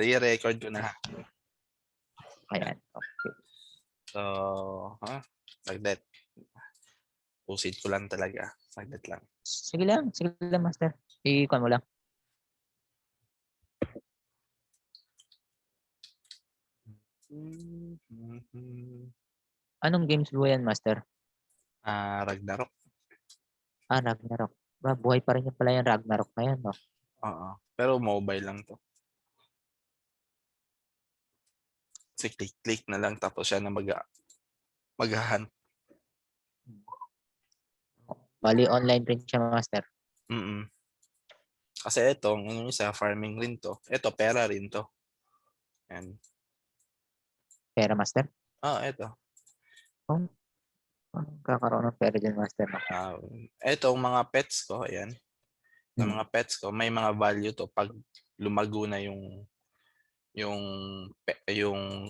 i-record ko na. Ayan. Okay. So, saglit. Pusit ko lang talaga. Saglit lang. Sige lang, master. I-con mo lang. Anong games mo yan, master? Ragnarok. Ragnarok. Buhay pa rin yung pala yung Ragnarok na yan, no? Oo. Pero mobile lang to. Kasi click na lang tapos siya na mag-hunt. Bali, online rin siya, master. Kasi ito, yung isa, farming rin to. Ito, pera rin to. Yan. Pera, master? Ito. Kakaroon ng pera dyan, master. Ito, mga pets ko, ayan. Sa mga pets ko, may mga value to pag lumago na yung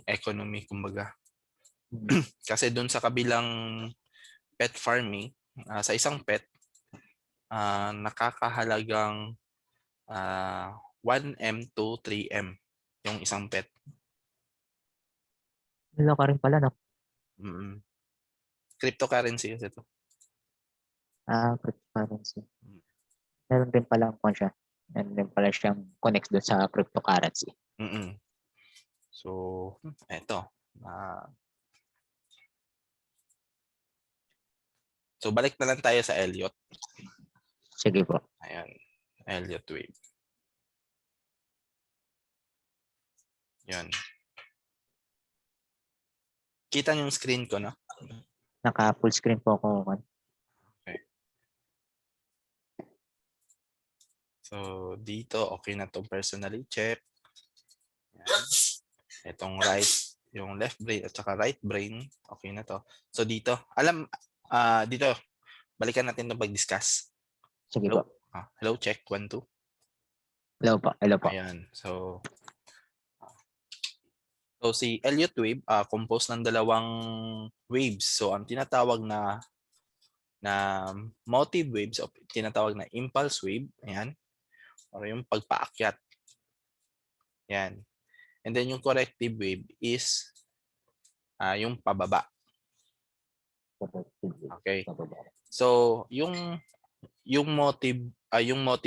economy, kumbaga. Kasi dun sa kabilang pet farming, sa isang pet, nakakahalagang 1M to 3M yung isang pet. Wala ka rin pala, no? Cryptocurrency kasi ito. Cryptocurrency. Meron din pala kung siya. Meron din pala siyang connects doon sa cryptocurrency. So, eto. So, balik na lang tayo sa Elliott. Sige po. Ayan. Elliott wave. Yan. Kita niyo yung screen ko, no? Naka full screen po ako. Okay. So, dito, okay na to personally check. Yan. Itong yung left brain at saka right brain, okay na to. So, dito, dito, balikan natin to pag-discuss. Sige Hello? po. Hello, check, 1, 2. Hello po. Ayan. So si Elliott wave, composed ng dalawang waves. So, ang tinatawag na motive waves, o tinatawag na impulse wave, ayan, or yung pagpaakyat. Yan. And then yung corrective wave is yung pababa. Okay. So, yung motive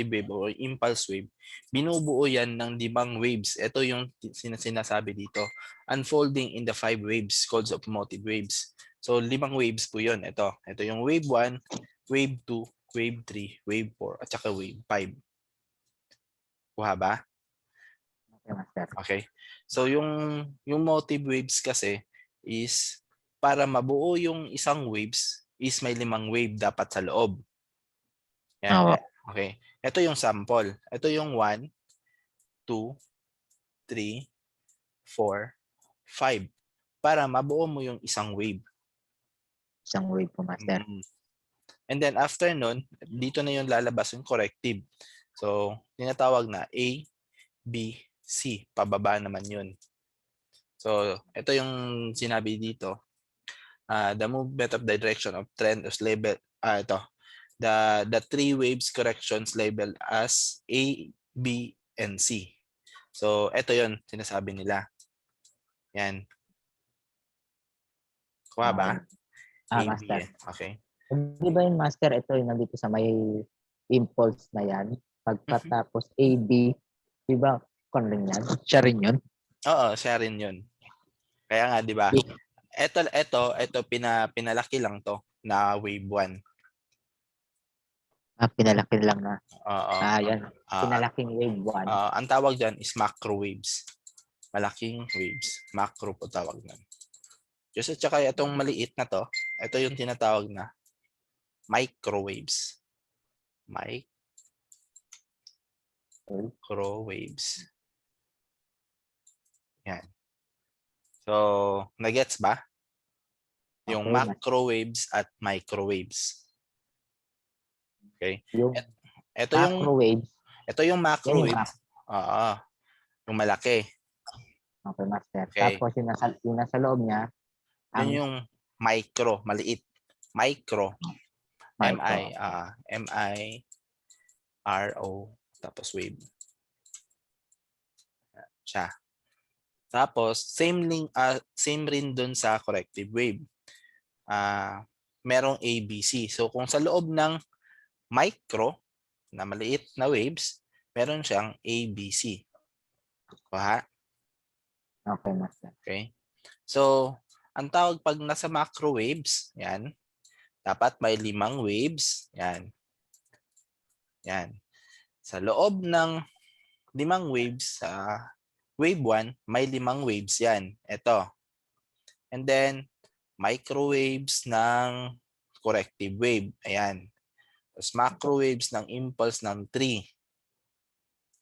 wave o impulse wave, binubuo yan ng 5 waves. Ito yung sinasabi dito. Unfolding in the 5 waves called of motive waves. So, 5 waves po yun. Ito yung wave 1, wave 2, wave 3, wave 4, at saka wave 5. Kuha ba? Okay. So, yung motive waves kasi is para mabuo yung isang waves is may 5 wave dapat sa loob. Yan. Okay. Ito yung sample. Ito yung 1, 2, 3, 4, 5. Para mabuo mo yung isang wave. Isang wave po, master. And then after nun, dito na yung lalabas yung corrective. So, tinatawag na A, B, C. Pababa naman yun. So, ito yung sinabi dito. The movement of the direction of trend is labeled, ito. The 3 waves corrections labeled as A, B, and C. So, ito yon sinasabi nila. Yan. Kuha ba? Master. Okay. Di ba yung master, ito yung nandito sa may impulse na yan? Pagkatapos A, B, di ba? Kung rin yan? Siya rin yun? Oo, siya rin yun. Kaya nga, di ba? Ito, pinalaki lang to na wave 1. Pinalaki lang na. Yan. Pinalaking wave 1. Ang tawag dyan is macro waves. Malaking waves. Macro po tawag nan. Just at saka itong maliit na to, ito yung tinatawag na microwaves. Microwaves. Yan. So, nagets ba? Yung macrowaves at microwaves. Okay. Ito yung macrowaves. Ito yung macrowaves. Yung malaki. Okay, master. Okay. Tapos yung nasa loob niya, yun yung micro, maliit. Micro. M-I-R-O tapos wave. siya. Tapos, same rin dun sa corrective wave. Merong ABC. So, kung sa loob ng micro na maliit na waves, meron siyang ABC. Kuha? Okay, master. Okay? So, ang tawag pag nasa macro waves, yan, dapat may 5 waves. Yan. Yan. Sa loob ng 5 waves, sa wave 1, may 5 waves yan. Ito. And then, microwaves ng corrective wave. Ayan. Tapos macrowaves ng impulse ng 3.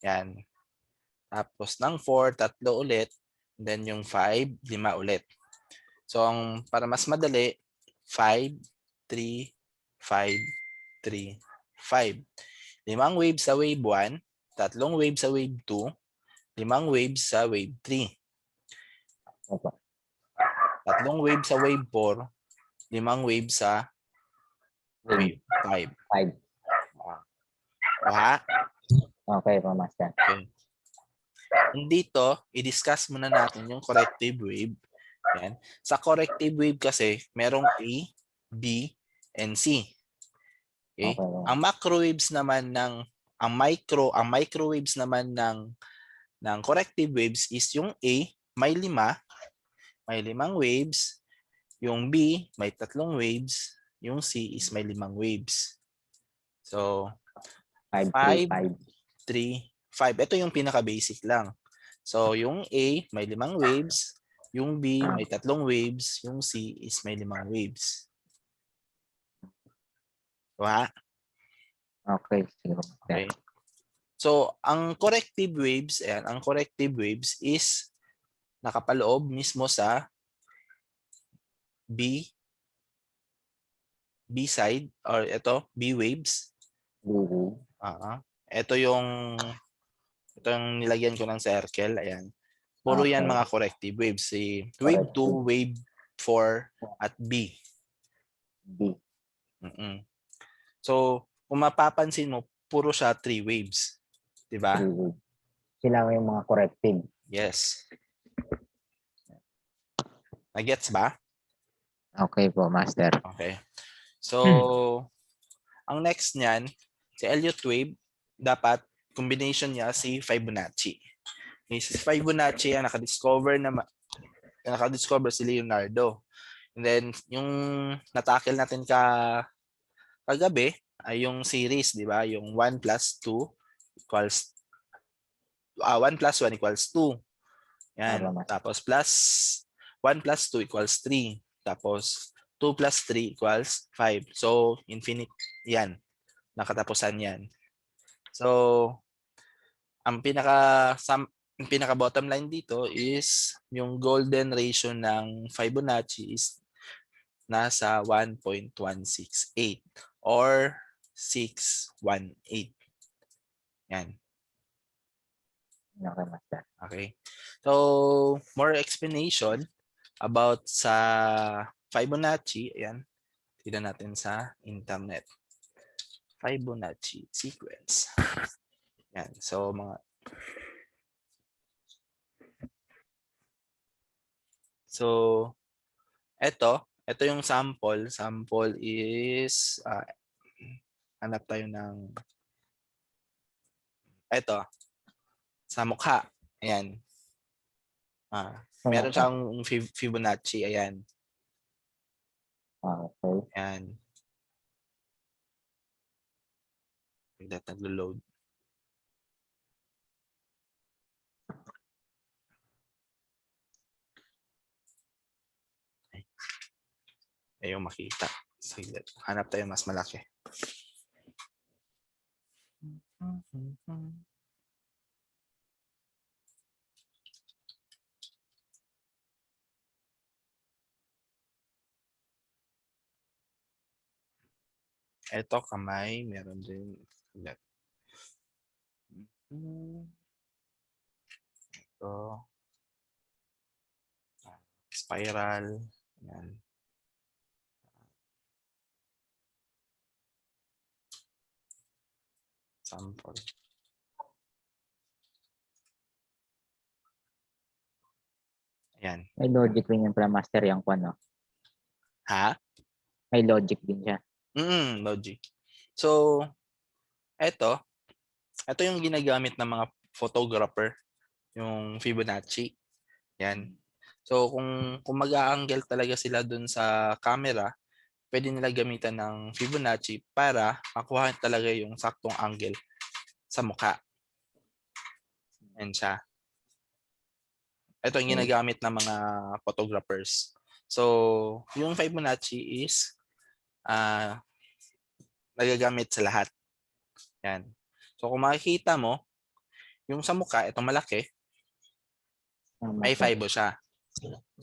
Yan. Tapos ng 4, 3 ulit. And then yung 5, 5 ulit. So, para mas madali, 5, 3, 5, 3, 5. 5 waves sa wave 1, 3 waves sa wave 2, 5 waves sa wave 3. Opo. 3 waves sa wave 4, 5 waves sa wave 5. 5. Ha? Okay po, master. Okay. And dito, i-discuss muna natin yung corrective wave. Yan. Sa corrective wave kasi, merong A, B, and C. Okay? Okay po. Ang microwaves naman ang microwaves naman ng corrective waves is yung A, may 5 waves, yung B, may 3 waves, yung C is may 5 waves. So, 5, 5, 3, 5. 3, 5. Ito yung pinaka-basic lang. So, yung A, may 5 waves. Yung B, may 3 waves. Yung C is may 5 waves. Diba? Okay, sige po, master. Okay. So, ang corrective waves is nakapaloob mismo sa B side or ito, B waves. Mhm. Ito yung nilagyan ko ng circle. Ayan. Puro yan Okay. mga corrective waves. Si wave 2, wave 4, at B. B. So, kung mapapansin mo, puro siya 3 waves. Diba? 3 waves. Sila yung mga corrective. Yes. Nagets ba? Okay po, master. Okay. So, ang next niyan, si Elliott wave, dapat combination niya si Fibonacci. Okay, si Fibonacci, nakadiscover si Leonardo. And then, yung natakil natin kagabi ay yung series, di ba? Yung 1 plus 2 equals 1 plus 1 equals 2. Yan. Tama, master. Tapos plus 1 plus 2 equals 3. Tapos 2 plus 3 equals 5. So, infinite yan. Nakatapusan yan. So, ang pinaka bottom line dito is yung golden ratio ng Fibonacci is nasa 1.168 or 618. Yan. Okay, master. Okay. So, more explanation about sa Fibonacci. Ayan. Tignan natin sa internet. Fibonacci sequence. Yan. So, ito yung sample. Sample is, hanap tayo ng, ito, sa mukha. Ayan. Meron siyang Fibonacci. Ayan. Okay. Ayan. Naglo-load. Ayaw makita. Saglit. Hanap tayo mas malaki. Ito, kamay. Meron din. Ito. Spiral. Yan. Sample. Ayan. May logic rin yan pala, master, yung ano. Ha? May logic din siya. Logic. So, ito yung ginagamit ng mga photographer, yung Fibonacci. Yan. So, kung mag-a-angle talaga sila dun sa camera, pwede nila gamitan ng Fibonacci para makuha talaga yung saktong angle sa mukha. Yan siya. Ito yung ginagamit ng mga photographers. So, yung Fibonacci is nagagamit sa lahat. Yan. So, kung makikita mo, yung sa mukha, itong malaki, may Master. fibo siya.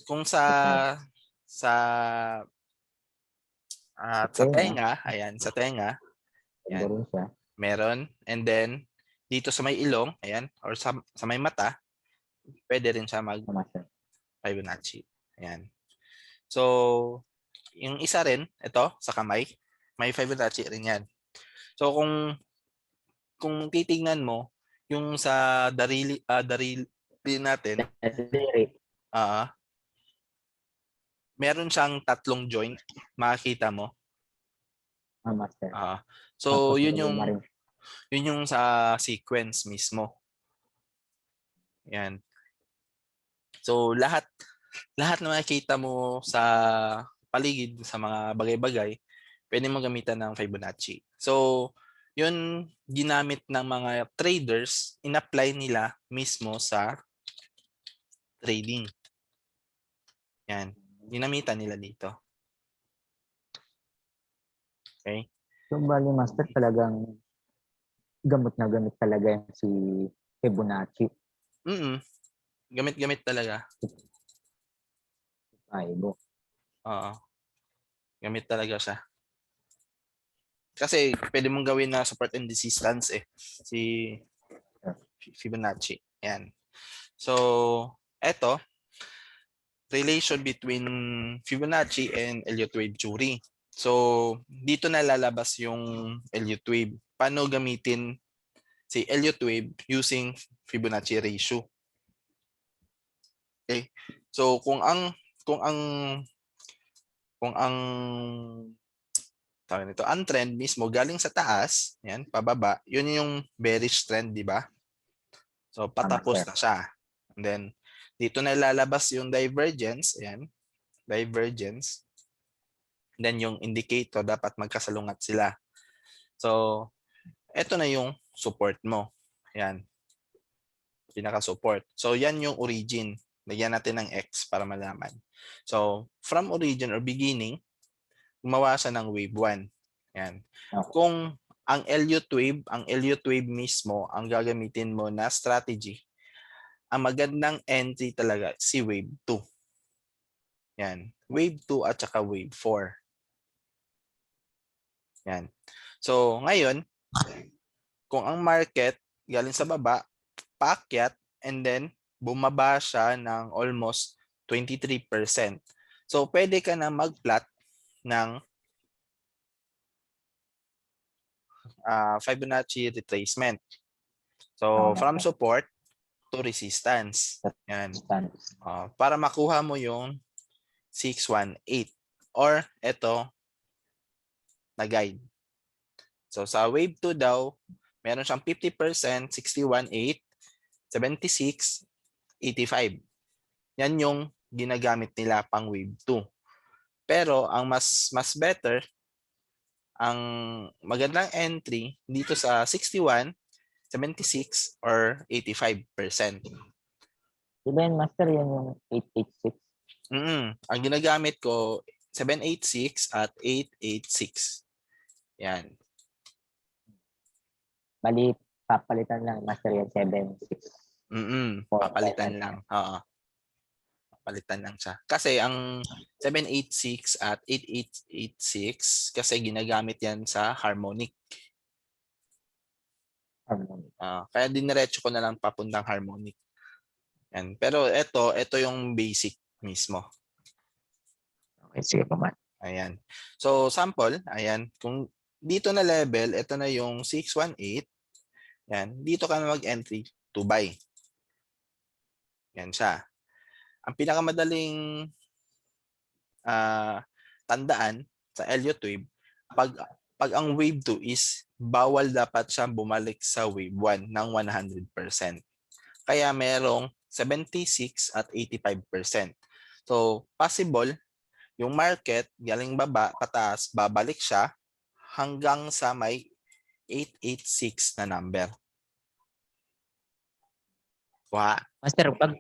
Kung sa tenga, ayan, sa tenga, Fibo ayan, rin siya. meron. And then, dito sa may ilong, ayan, or sa may mata, pwede rin siya Master. mag-Fibonacci. Ayan. So, yung isa rin, ito, sa kamay, may Fibonacci rin yan. So, kung titingnan mo, yung sa darili natin, meron siyang tatlong joint, makikita mo. Master. So, Tapos, yun yung sa sequence mismo. Yan. So, lahat na makikita mo sa paligid, sa mga bagay-bagay, pwede mo gamitan ng Fibonacci. So, yun ginamit ng mga traders, in-apply nila mismo sa trading. Yan. Ginamitan nila dito. Okay? So, bali, master, talagang gamot na gamot talaga yan si Fibonacci. Gamit-gamit talaga. Fibo. Oo. Gamit talaga siya. Kasi pwede mong gawin na support and resistance si Fibonacci. Yan. So, eto, relation between Fibonacci and Elliott wave theory. So, dito na lalabas yung Elliott wave. Paano gamitin si Elliott wave using Fibonacci ratio? Okay? So, kung ang tawag nito, ang trend mismo galing sa taas, yan, pababa, yun yung bearish trend, di ba? So, patapos na siya. And then, dito na lalabas yung divergence, yan, divergence. And then, yung indicator, dapat magkasalungat sila. So, eto na yung support mo. Yan, pinaka-support. So, yan yung origin. Lagyan natin ng X para malaman. So, from origin or beginning, gumawa siya ng wave 1. Yan. Kung ang Elliott wave mismo ang gagamitin mo na strategy, ang magandang entry talaga si wave 2. Yan. Wave 2 at saka wave 4. Yan. So, ngayon, kung ang market galing sa baba, paakyat, and then bumaba siya ng almost 23%. So, pwede ka na mag-plot ng Fibonacci retracement. So, from support to resistance. Yan. Para makuha mo yung 618 or ito na guide. So, sa wave 2 daw, meron siyang 50%, 61.8, 76, 85. Yan yung ginagamit nila pang wave 2. Pero ang mas better, ang magandang entry dito sa 61, 76, or 85%. Diba yan, master, yan yung 886? Ang ginagamit ko, 786 at 886. Yan. Bali, papalitan lang, master, yan 76. Papalitan lang. Oo. Papalitan lang siya. Kasi ang 786 at 8886 kasi ginagamit yan sa harmonic. Kaya diniretso ko na lang papuntang harmonic. Yan. Pero ito yung basic mismo. Okay, sige po, man. Ayan. So, sample, ayan. Kung dito na level, ito na yung 618. Yan. Dito ka na mag-entry to buy. Yan siya. ang pinakamadaling tandaan sa Elliott wave, pag ang wave 2 is bawal dapat siya bumalik sa wave 1 ng 100%. Kaya merong 76 at 85%. So, possible, yung market galing baba, pataas, babalik siya hanggang sa may 886 na number. Kuha. Master, pag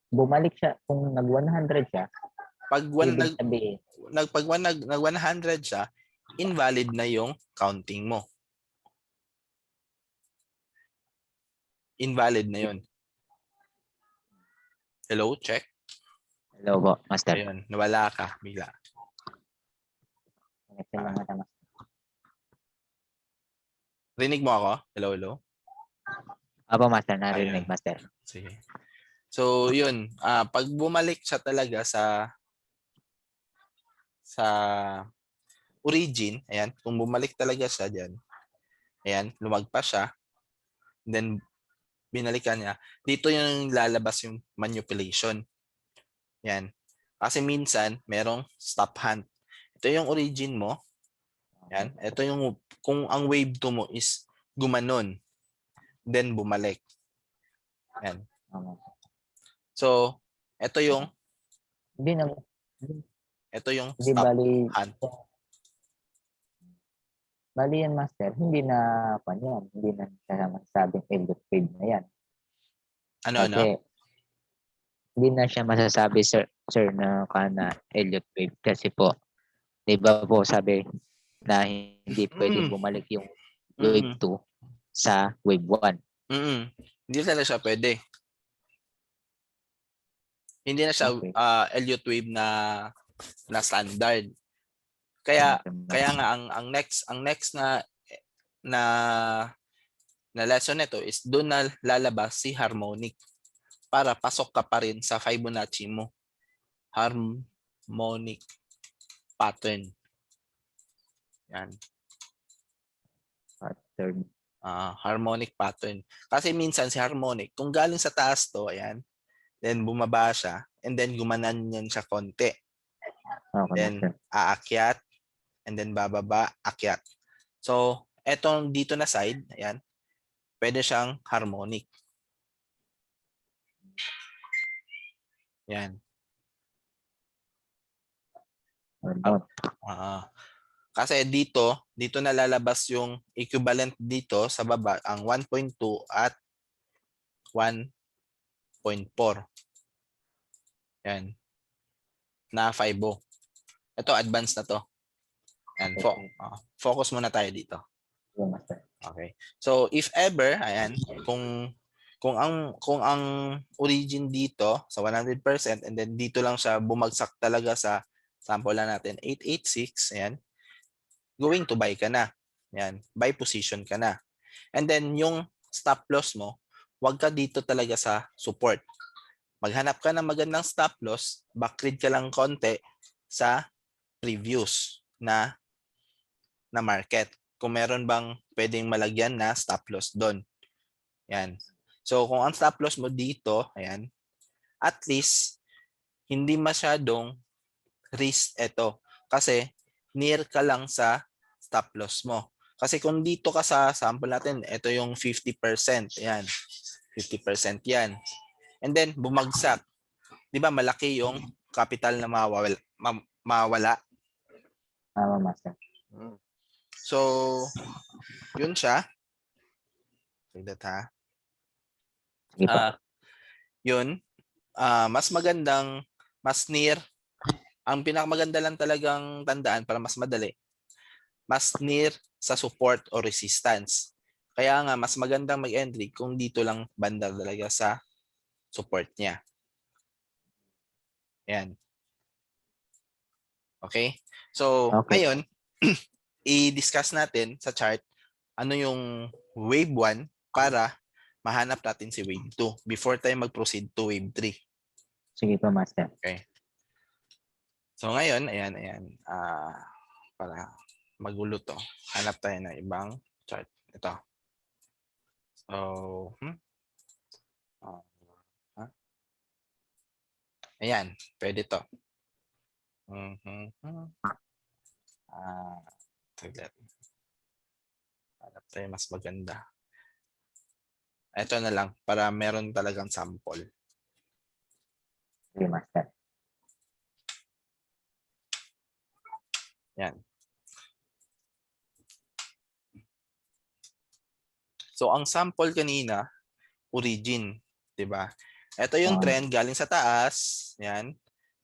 bumalik siya, kung nag-100 siya, Pag ibig sabihin, nag 100 siya, invalid na yung counting mo. Invalid na yun. Hello, check. hello po, Master. Ayun, nawala ka bigla. Connection lang natin, Master. Rinig mo ako? Hello, hello? Apo, Master, narinig, Ayun. Master. Sige. So, yun. Pag bumalik siya talaga sa origin, ayan, kung bumalik talaga siya dyan, ayan, lumagpas siya, then binalikan niya, dito yung lalabas yung manipulation. Yan. Kasi minsan, merong stop hunt. Ito yung origin mo. Yan. Ito yung, kung ang wave 2 mo is gumanon, then bumalik. Yan. So, ito yung Hindi na, hindi stop bali, hunt. bali yan, Master, hindi na, yan, hindi na sabing Elliott wave na yan. Ano? Kasi, hindi na siya masasabi, sir na kana Elliott wave. Kasi po, di ba po sabi na hindi pwedeng bumalik yung wave 2 sa wave 1. Hindi talaga siya pwede. Hindi na siya Okay. Elliott wave na standard. Kaya nga ang next na lesson nito is doon na lalabas si harmonic para pasok ka pa rin sa Fibonacci mo. Harmonic pattern. Yan. Pattern. Harmonic pattern. Kasi minsan si harmonic, kung galing sa taas to, ayan, then bumaba siya, and then gumanan yan siya konti. Okay, Then aakyat, and then bababa, akyat. So, etong dito na side, ayan, pwede siyang harmonic. Yan. Kasi dito na lalabas yung equivalent dito sa baba, ang 1.2 at 1.4. Yan. Na 5. Ito, advanced na to. Yan. Focus muna tayo dito. Okay. So, if ever, ayan, kung ang origin dito sa 100% and then dito lang siya bumagsak talaga sa sample na natin 886, ayan, going to buy ka na. Ayan, buy position ka na. And then yung stop loss mo, wag ka dito talaga sa support. Maghanap ka ng magandang stop loss, backread ka lang konti sa previous na market. Kung meron bang pwedeng malagyan na stop loss doon. Yan. So, kung ang stop loss mo dito, ayan, at least, hindi masyadong risk ito. Kasi, near ka lang sa stop loss mo. Kasi kung dito ka sa sample natin, ito yung 50%. Ayan. 50% yan. And then, bumagsak. Di ba, malaki yung capital na mawala. Master. So, yun siya. Tignan ha. Yun, mas magandang, mas near, ang pinakamaganda lang talagang tandaan para mas madali, mas near sa support or resistance. Kaya nga, mas magandang mag-entry kung dito lang banda talaga sa support niya. Ayan. Okay? So, ngayon, i-discuss natin sa chart ano yung wave 1 para mahanap natin si wave 2 before tayo mag-proceed to wave 3. Sige po, Master. Okay. So ngayon, ayan. Para magulo to. Hanap tayo ng ibang chart. Ito. So, Ayan, pwede to. Mhm. Ah, saglit. Hanap tayo mas maganda. Ito na lang para meron talagang sample. Sige, master. Yan. So ang sample kanina, origin, 'di ba? Ito yung trend galing sa taas, yan.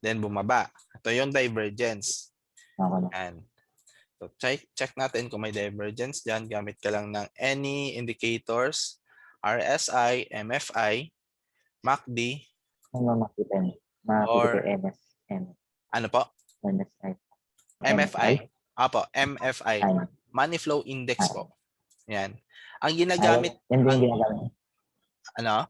Then bumaba. Ito yung divergence. Okay na. Yan. So check natin kung may divergence diyan. Gamit ka lang ng any indicators, RSI, MFI, MACD, Ano makita niyo? Makita ko or MSM, ano po? MSI, MSI. MFI. Apo, MFI. Ay, Money Flow Index ay. po. Yan. Ang Ay, ginagamit, yan din ang yung ginagamit. ano?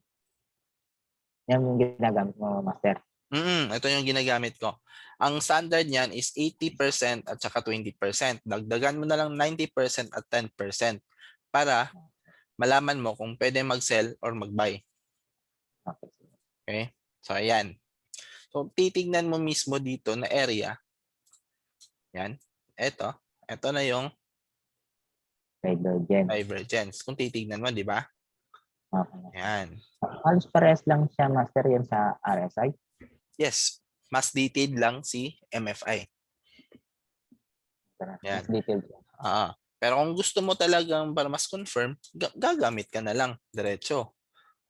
Yan yung ginagamit mo, master. Ito yung ginagamit ko. Ang standard niyan is 80% at saka 20%. Dagdagan mo na lang 90% at 10% para malaman mo kung pwede mag-sell or mag-buy. Okay. Okay? So, ayan. So, titignan mo mismo dito na area. Yan. Ito. Ito na yung Divergent. divergence. Kung titignan mo, di ba? Okay. Yan. Halos parehas lang siya, master, yan sa RSI. Yes. Mas detailed lang si MFI. Mas Yan. detailed. Pero kung gusto mo talagang para mas confirm, gagamit ka na lang diretso.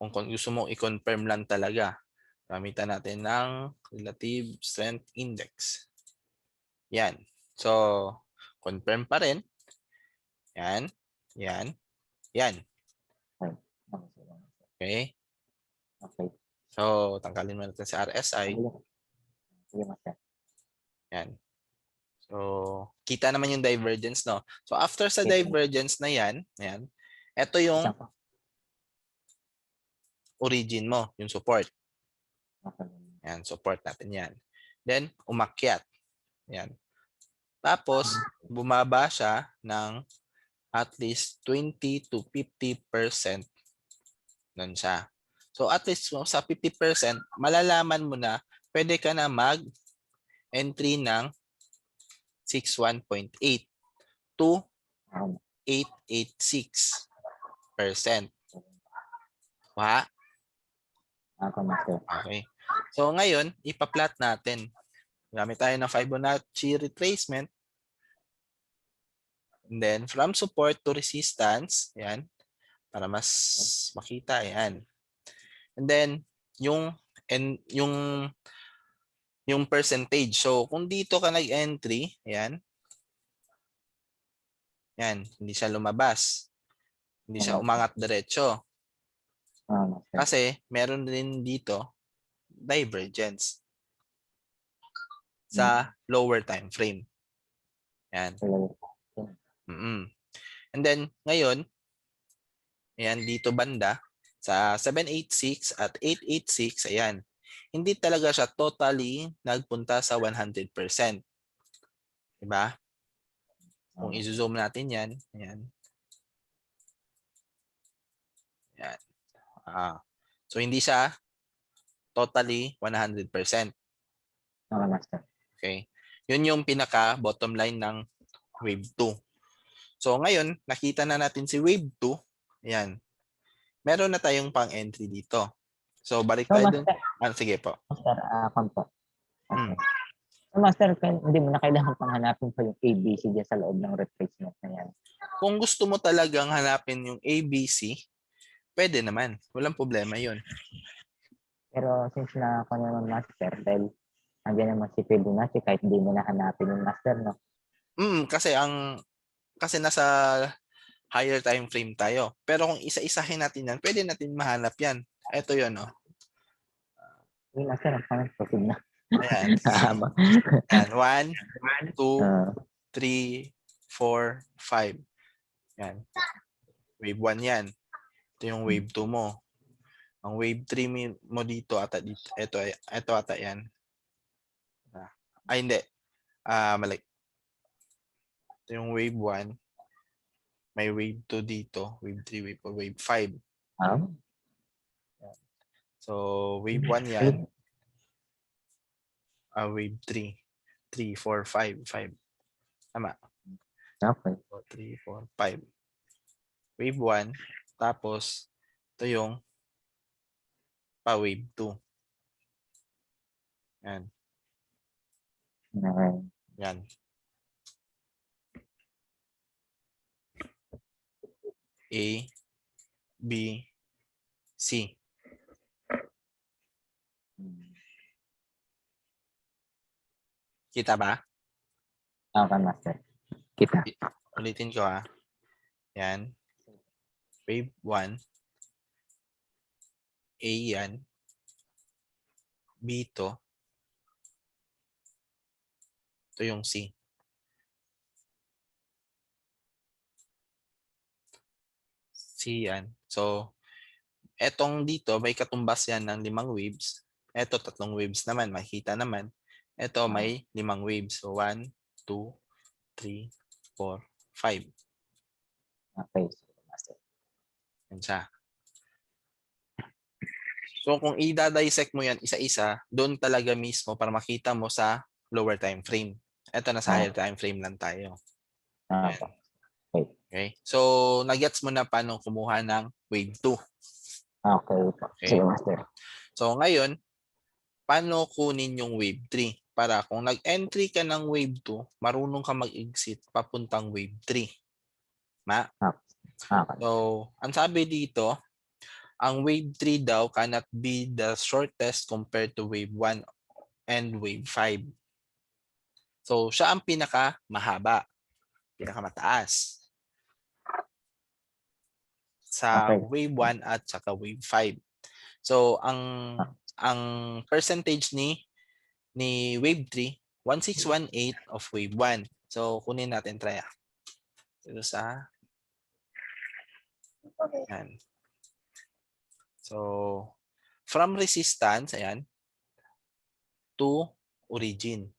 Kung gusto mo i-confirm lang talaga, gamitan natin ng relative strength index. Yan. So, confirm pa rin. Yan. Yan. Yan. Okay. Okay. So, tanggalin mo natin sa RSI. Sige, master. Yan. So, kita naman yung divergence, no? So, after sa Okay. divergence na yan, ito yung Isang pa. origin mo, yung support. Okay. Yan, support natin yan. Then, umakyat. Yan. Tapos, bumaba siya ng at least 20 to 50% nun siya. So, at least sa 50%, malalaman mo na pwede ka na mag-entry ng 61.8 to 886%. Ha? Ako, master. Okay. So, ngayon, ipa-plot natin. Gamit tayo ng Fibonacci retracement. And then, from support to resistance, yan, para mas makita, yan. And then, yung percentage. So, kung dito ka nag-entry, yan, hindi siya lumabas. Hindi siya umangat diretso. Kasi, meron din dito, divergence sa lower time frame. Yan. And then, ngayon, ayan, dito banda, sa 786 at 886, ayan, hindi talaga siya totally nagpunta sa 100%. Diba? Kung i-zoom natin yan, ayan. Ayan. So, hindi siya totally 100%. Okay? Yun yung pinaka bottom line ng wave 2. So, ngayon, nakita na natin si wave 2. Ayan. Meron na tayong pang-entry dito. So, balik tayo dun. Sige po. Master, po. Okay. So, master, hindi mo na kailangan pang hanapin pa yung ABC dyan sa loob ng retracement na yan. Kung gusto mo talagang hanapin yung ABC, pwede naman. Walang problema yun. Pero since na ako naman, master, dahil nandiyan naman si Fibonacci, kahit hindi mo na hanapin yung master, no? Kasi nasa higher time frame tayo. Pero kung isa-isahin natin yan, pwede natin mahanap yan. Ito yun, oh. Yung master, ang pangit, proceed na. Ayan. Ayan. 1, 2, 3, 4, 5. Yan. Wave 1 yan. Ito yung wave 2 mo. Ang wave 3 mo dito, ito ata yan. Ay, hindi. Mali. Ito yung wave 1. May wave 2 dito. Wave 3, wave 4, wave 5. So, wave 1 yan. wave 3. 3, 4, 5, 5. Tama. Okay. 3, 4, 5. Wave 1. Tapos, ito yung pa-wave 2. Yan. Okay. Yan. A, B, C. Kita ba? Okay, master. Kita. Ulitin ko ha. Yan. Wave 1. A yan. B to. Ito yung C. C yan. So, etong dito, may katumbas yan ng 5 waves. Eto, 3 waves naman. Makikita naman. Ito, may 5 waves. So, 1, 2, 3, 4, 5. Okay, master. Yan siya. So, kung i-dissect mo yan isa-isa, doon talaga mismo para makita mo sa lower time frame. Ito, nasa higher time frame lang tayo. Yan. Okay. Okay. So, nag-gets mo na paano kumuha ng wave 2. Okay. Okay. Sige, master. So, ngayon, paano kunin yung wave 3? Para kung nag-entry ka ng wave 2, marunong ka mag-exit papuntang wave 3. Okay. So, ang sabi dito, ang wave 3 daw cannot be the shortest compared to wave 1 and wave 5. So, siya ang pinaka-mahaba, pinaka-mataas sa Okay. wave 1 at saka wave 5. So, ang percentage ni wave 3, 1618 of wave 1. So, kunin natin try. Dito sa yan. So, from resistance, ayan, to origin.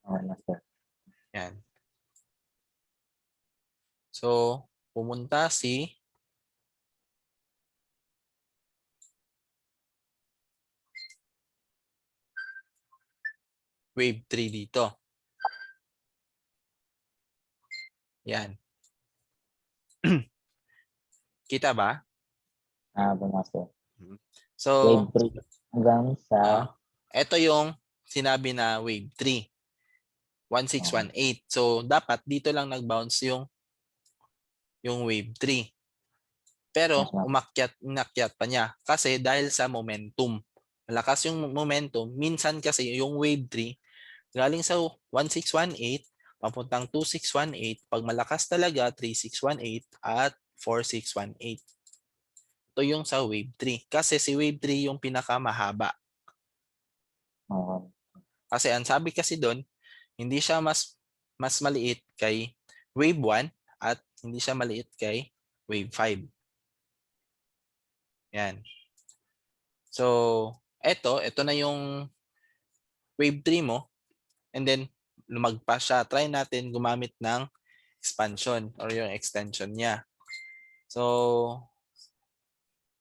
Okay, master. Yan. So, pumunta si wave 3 dito. Yan. Kita ba? Okay, master. So, Wave 3 hanggang sa... ito yung sinabi na wave 3. 1618. So, dapat dito lang nag-bounce yung wave 3. Pero, umakyat pa niya. Kasi dahil sa momentum. Malakas yung momentum. Minsan kasi yung wave 3, galing sa 1618, papuntang 2618. Pag malakas talaga, 3618 at 4618. Ito yung sa wave 3. Kasi si wave 3 yung pinakamahaba. Okay. Kasi ang sabi kasi doon, hindi siya mas maliit kay wave 1 at hindi siya maliit kay wave 5. Yan. So, ito na yung wave 3 mo. And then, lumagpas siya. Try natin gumamit ng expansion or yung extension niya. So,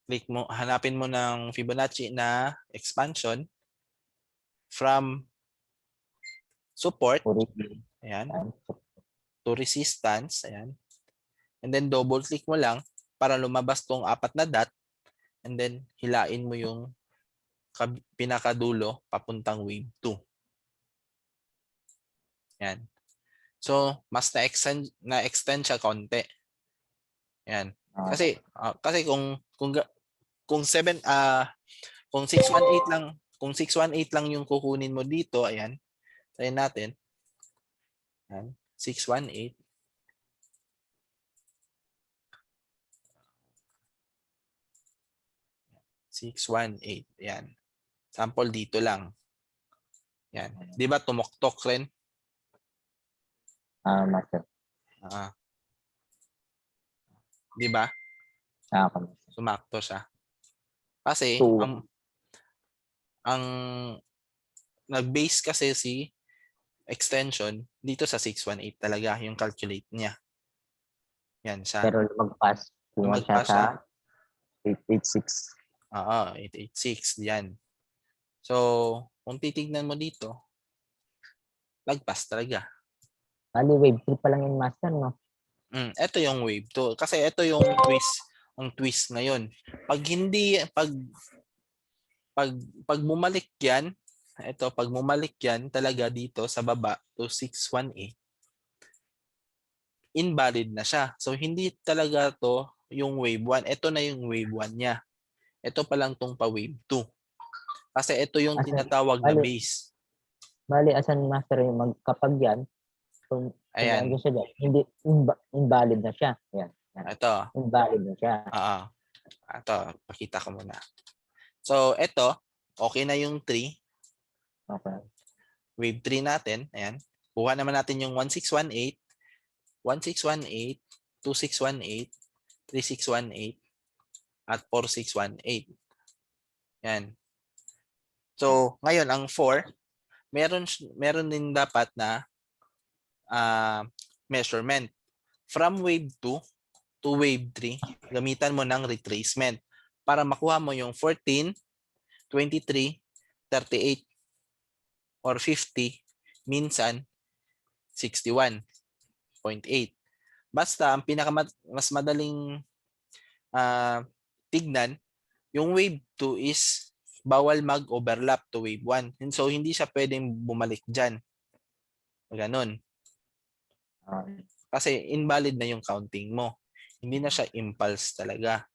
click mo, hanapin mo ng Fibonacci na expansion from support, ayan, to resistance, ayan. And then double click mo lang para lumabas tong 4 na dot, and then hilain mo yung pinakadulo papuntang wave 2. Yan. So, mas na-extend siya konti. Yan. Kasi kung 618 lang, kung 618 lang yung kukunin mo dito, ayan. Try natin. Ayan. 618. Yan. Sample dito lang. Yan. Di ba tumoktok rin? Master. Di ba? Okay. Sumakto siya. Kasi So, ang nag-base kasi si extension dito sa 618 talaga yung calculate niya. Yan siya. pero lumagpas po siya sa 886. 886 yan. So, kung titignan mo dito, lagpas talaga. Bali, wave 3 pa lang yung master, no? Ito yung wave 2. Kasi ito yung twist ngayon. Pag hindi, pag, pag bumalik yan, pag bumalik yan talaga dito sa baba to 618, invalid na siya. So, hindi talaga to yung wave 1. Ito na yung wave 1 niya. Ito pa lang tong pa wave 2. Kasi ito yung Asan, tinatawag na bali, base. bali, asan master yung kapag yan, kung Ayan. nandun siya dyan, hindi, invalid na siya. Yan, yan. Ito. Invalid na siya. Ito, pakita ko muna. So, ito, okay na yung 3. Okay. Wave 3 natin. Ayan. Kuha naman natin yung 1618, 1618, 2618, 3618, at 4618. Yan. So, ngayon, ang 4, meron din dapat na measurement. From wave 2 to wave 3, gamitan mo ng retracement para makuha mo yung 14, 23, 38, or 50, minsan 61.8. Basta, ang mas madaling tignan, yung wave 2 is bawal mag-overlap to wave 1. And so, hindi siya pwedeng bumalik dyan. Ganon. Kasi invalid na yung counting mo. Hindi na siya impulse talaga.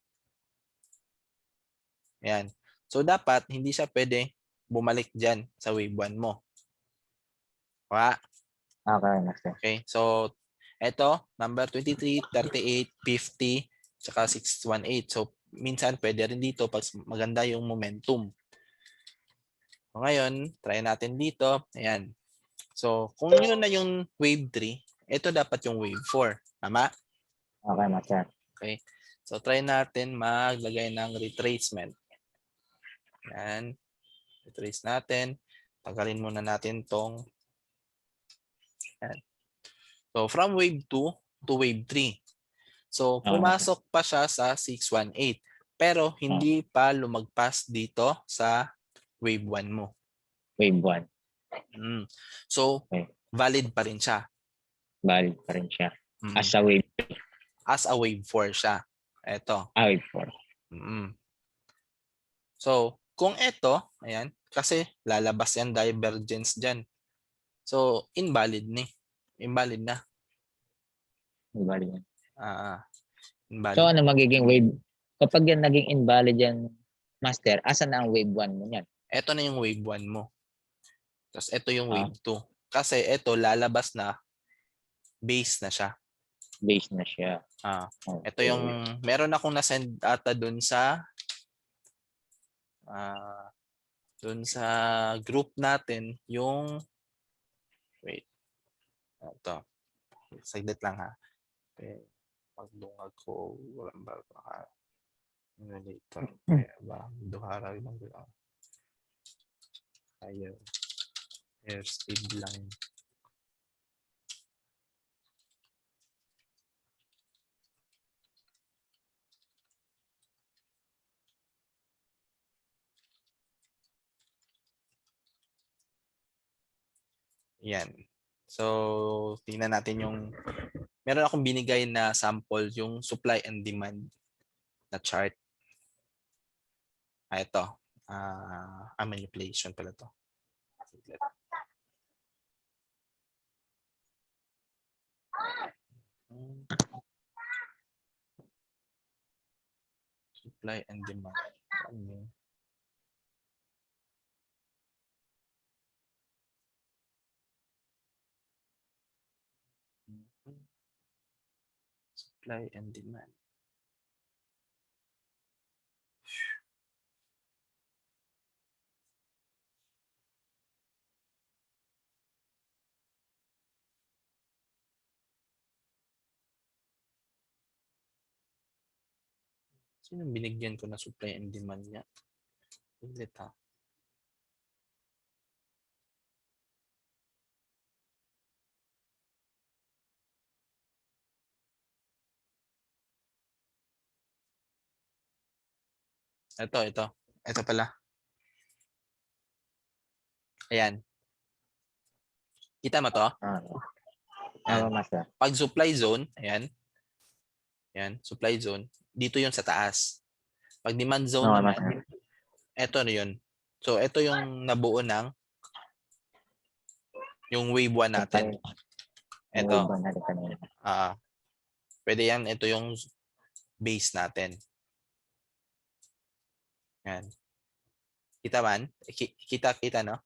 Ayan. So, dapat hindi siya pwede bumalik dyan sa wave 1 mo. Okay, master. Okay. So, eto, number 23, 38, 50, saka 618. So, minsan pwede rin dito pag maganda yung momentum. So, ngayon, try natin dito. Ayan. So, kung yun na yung wave 3, ito dapat yung wave 4. Tama? Okay, master. Okay. So, try natin maglagay ng retracement. Ayan. Retrace natin. Tagalin muna natin tong. Ayan. So, from wave 2 to wave 3. So, Okay, master. pumasok pa siya sa 618. Pero, hindi pa lumagpas dito sa wave 1 mo. Wave 1. So, Okay. valid pa rin siya. Valid pa rin siya. Mm. As a wave. As a wave 4 siya. Ito. Wave 4. So, kung ito, ayan, kasi lalabas yan divergence dyan. So, invalid ni. Invalid na. Invalid yan. Invalid. So, ano magiging wave? Kapag yan naging invalid yan, master, asan na ang wave 1 mo yan? Ito na yung wave 1 mo. Tapos ito yung wave 2. Kasi ito lalabas na base na siya. Base na siya. Okay. Ito yung meron akong na-send ata dun sa group natin yung wait. Ito. Saglit lang ha. Okay. Pagdungag ko walang baka later. Kaya ba duhara lang dito. Ayaw. Airspeed lang. Yan. So, tingnan natin yung meron akong binigay na sample yung supply and demand na chart. Ito. Manipulation pala to. Supply and demand. Supply and demand. Sino binigyan ko na supply and demand niya? Ulit ha. Ito. Ito pala. Ayan. Kita mo to? Ayan. Master. Pag supply zone, ayan. Ayan, supply zone. Dito yun sa taas. Pag demand zone naman, Master. eto na yun. So, ito yung nabuo ng yung wave 1 natin. Ito. Pwede yan. Ito yung base natin. Yan. Kita man? Kita, no?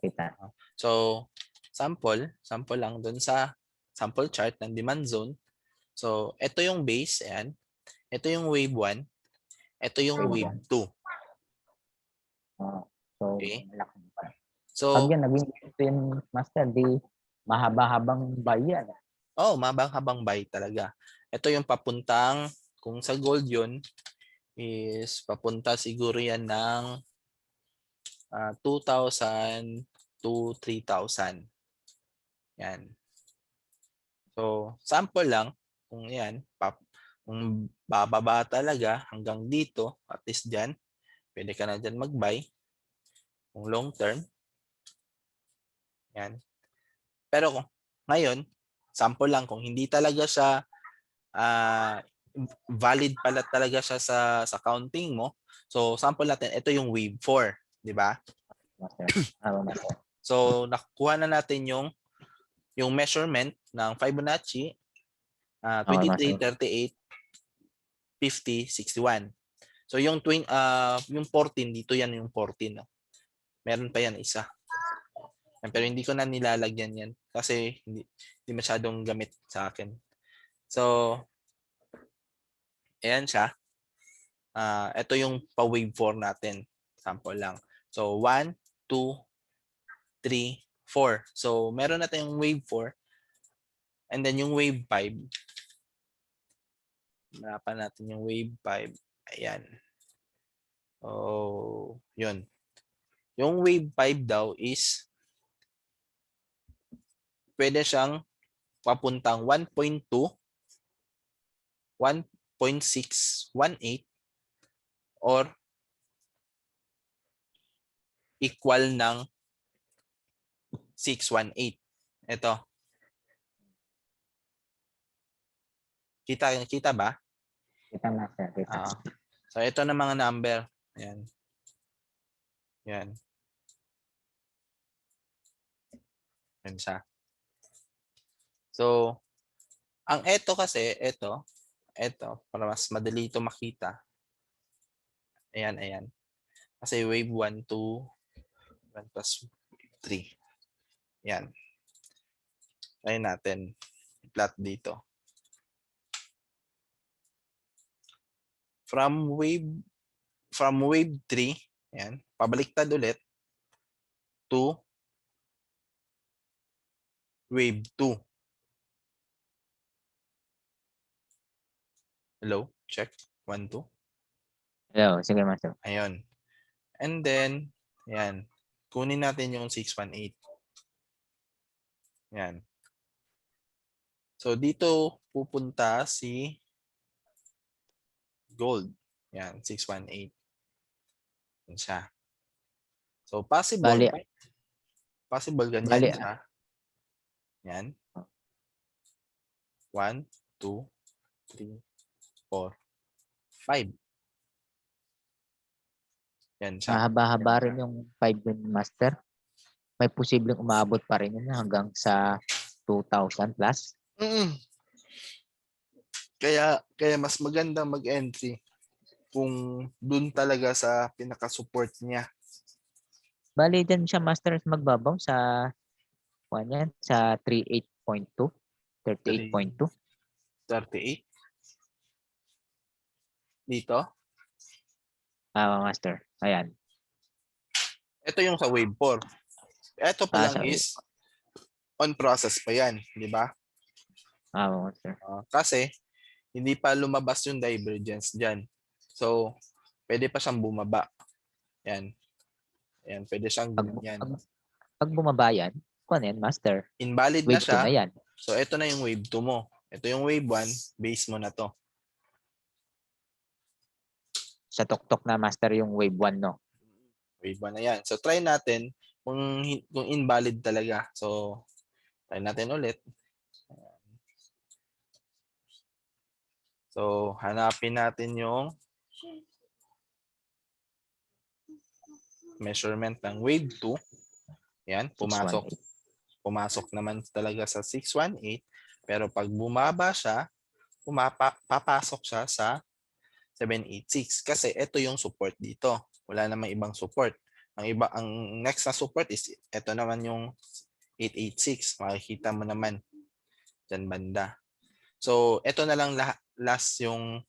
Kita. So, sample lang dun sa sample chart ng demand zone. So, ito yung base. Ayan. Ito yung wave 1. Ito yung wave 2. So, Okay. malaki pa. So, pag yan, naging yung master, di mahaba-habang bayan. mabang-habang buy talaga. Ito yung papuntang, kung sa gold yun, is papunta siguro yan ng 2,000 to 3,000. Yan. So, sample lang. Kung yan, kung bababa talaga hanggang dito, at least dyan, pwede ka na dyan mag-buy. Kung long term. Yan. Pero ngayon, sample lang. Kung hindi talaga siya valid pala talaga siya sa counting mo. So, sample natin, ito yung wave 4. Di ba? So, nakuha na natin yung measurement ng Fibonacci, 23, 38, 50, 61. So, yung 14, dito yan yung 14. No? Meron pa yan isa. Pero hindi ko na nilalagyan yan kasi hindi masyadong gamit sa akin. So, ayan siya. Ito yung pa-wave 4 natin. Sample lang. So, 1, 2, 3, 4. So, meron natin yung wave 4. And then yung wave 5. Hanapan natin yung wave 5. Ayan. Oh, yun. Yung wave 5 daw is pwede siyang papuntang 1.2, 1.618 or equal ng 618. Ito. Kita ba? Kita, master. Kita. So, ito na mga number. Ayan. Yan. Yan siya. So, ang ito kasi, ito, para mas madali ito makita. Ayan. Kasi wave 1, 2, 1 plus 3. Yan. Try natin. I-plot dito. From wave 3, yan, pabaliktad ulit to wave 2. Hello? Check. 1, 2. Hello, sige, master. Ayun. And then, yan. Kunin natin yung 618. Yan. So, dito pupunta si gold. Yan, 618. Yan siya. So, possible ganyan siya. Yan. 1, 2, 3, 4, 5. Yan siya. Mahaba-haba rin yung 5 dun, master. May posibleng umabot pa rin yun hanggang sa 2,000 plus. Kaya mas maganda mag-entry kung dun talaga sa pinaka-support niya. Bali din siya, master, magbabaw sa sa 38.2, 38.2. 38. Dito. Master. Ayan. Ito yung sa wave 4. Ito pa lang sa is on process pa yan, di ba? master. Kasi hindi pa lumabas yung divergence dyan. So, pwede pa siyang bumaba. Yan. Ayan, pwede siyang ganyan. Pag bumaba yan, yan, master? Invalid wave na siya. Na yan. So, ito na yung wave 2 mo. Ito yung wave 1, base mo na to. Sa tuktok na, master, yung wave 1, no? wave 1 na yan. So try natin kung invalid talaga. So try natin ulit. So hanapin natin yung measurement ng wave 2. Yan, pumasok. 618. Pumasok naman talaga sa 618. Pero pag bumaba siya, papasok siya sa 786 kasi ito yung support dito. Wala namang ibang support. Ang next na support is ito naman yung 886. Makikita mo naman diyan banda. So ito na lang last yung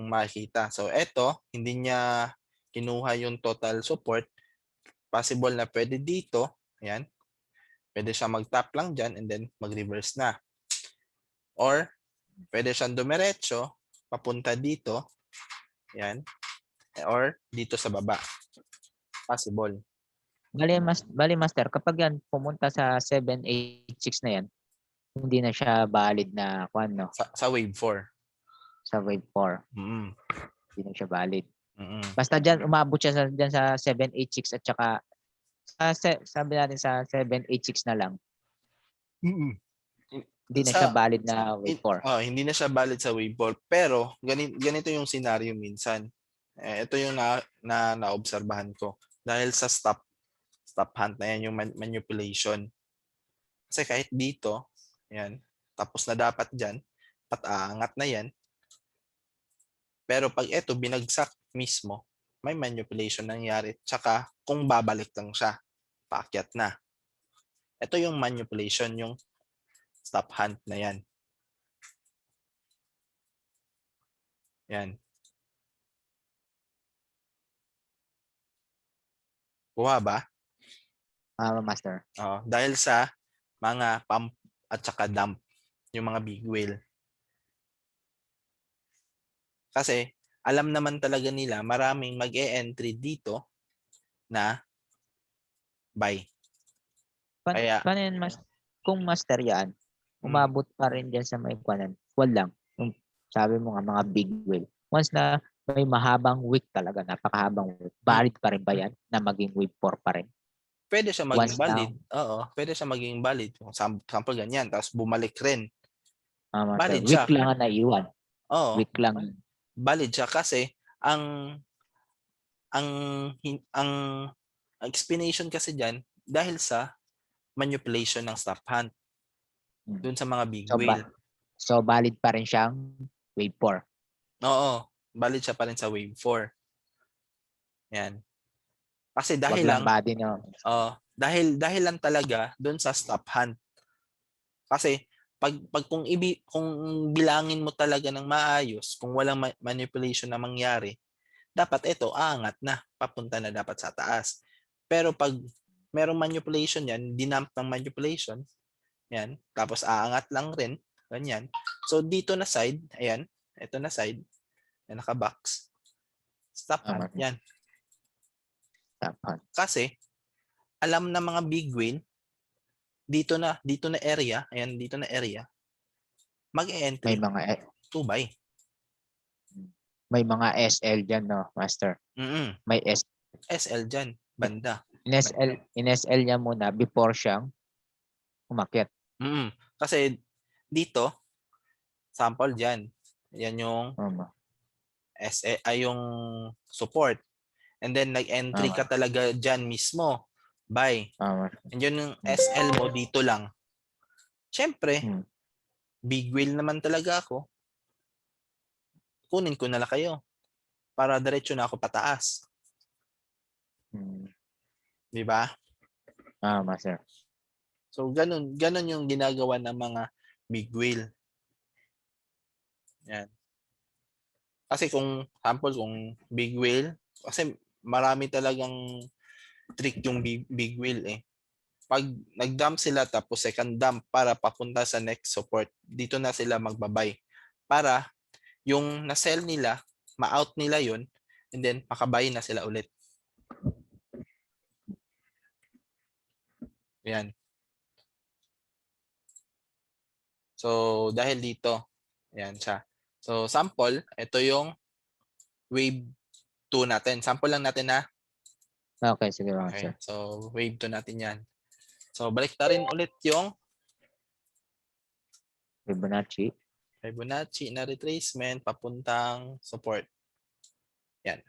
makikita. So ito hindi niya kinuha yung total support. Possible na pwede dito. Ayan. Pwede siya mag-tap lang dyan and then mag-reverse na. Or pwede siyang dumiretso papunta dito. Yan. Or dito sa baba. Possible. Bali master, kapag yan pumunta sa 786 na yan, hindi na siya valid na kwan, no? Sa wave 4. Sa wave 4. Mm-mm. Hindi na siya valid. Mm-mm. Basta dyan, umabot siya dyan sa 786 at saka sabi natin sa 786 na lang. Mm-mm. Hindi na siya valid na wave 4. Hindi na siya valid sa wave 4. Pero ganito yung scenario minsan. Ito yung naobserbahan ko. Dahil sa stop hunt na yan yung manipulation. Kasi kahit dito, yan, tapos na dapat dyan, pataangat na yan. Pero pag ito binagsak mismo, may manipulation nangyari. Tsaka kung babalik lang siya, paakyat na. Ito yung manipulation, yung stop hunt na yan. Yan. Kuha ba? Master. Dahil sa mga pump at saka dump, yung mga big whale. Kasi alam naman talaga nila maraming mag-e-entry dito na buy. Paano yan, kung master yan, umabot pa rin dyan sa may kwanan. Walang. Sabi mo nga, mga big whale. Once na may mahabang wick talaga, napakahabang wick, valid pa rin ba yan na maging wave 4 pa rin? Pwede siya maging Once valid. Oo, pwede siya maging valid. Sample ganyan, tapos bumalik rin. Valid siya. Weak lang ang naiwan. Oo. Weak lang. Valid siya kasi ang explanation kasi diyan dahil sa manipulation ng stop hunt dun sa mga big whale. So valid pa rin siyang wave 4. Oo, valid siya pa rin sa wave 4. Yan. Kasi dahil lang body no. Dahil lang talaga dun sa stop hunt. Kasi pag kung bilangin mo talaga ng maayos, kung walang manipulation na mangyari, dapat ito aangat na, papunta na dapat sa taas. Pero pag merong manipulation yan, dinamp ng manipulation, yan, tapos aangat lang rin, ganyan. So dito na side, ayan, ito na side, yan naka-box, stop hunt, yan. Stop hunt. Kasi alam na mga big whale, dito na area, ayan, dito na area, mag-e-entry. May mga 2 buy. May mga SL dyan, no, master? May SL dyan, banda. In-SL niya muna before siyang umakyat. Kasi dito, sample dyan, yan yung yung support. And then nag-entry ka talaga dyan mismo. Buy. And yun yung SL mo dito lang. Siyempre, big whale naman talaga ako. Kunin ko na lang kayo. Para diretso na ako pataas. Di ba? Master. So, ganun yung ginagawa ng mga big whale. Yan. Kasi kung big whale, kasi marami talagang trick yung big whale eh. Pag nag-dump sila tapos second dump para papunta sa next support, dito na sila magbabay. Para yung na-sell nila, ma-out nila yun, and then makabay na sila ulit. Yan. So, dahil dito, yan siya. So, sample, ito yung wave 2 natin. Sample lang natin na Okay, sige mga Okay, sir. so wave 2 natin yan. So balik na rin ulit yung Fibonacci. Fibonacci na retracement papuntang support. Yan.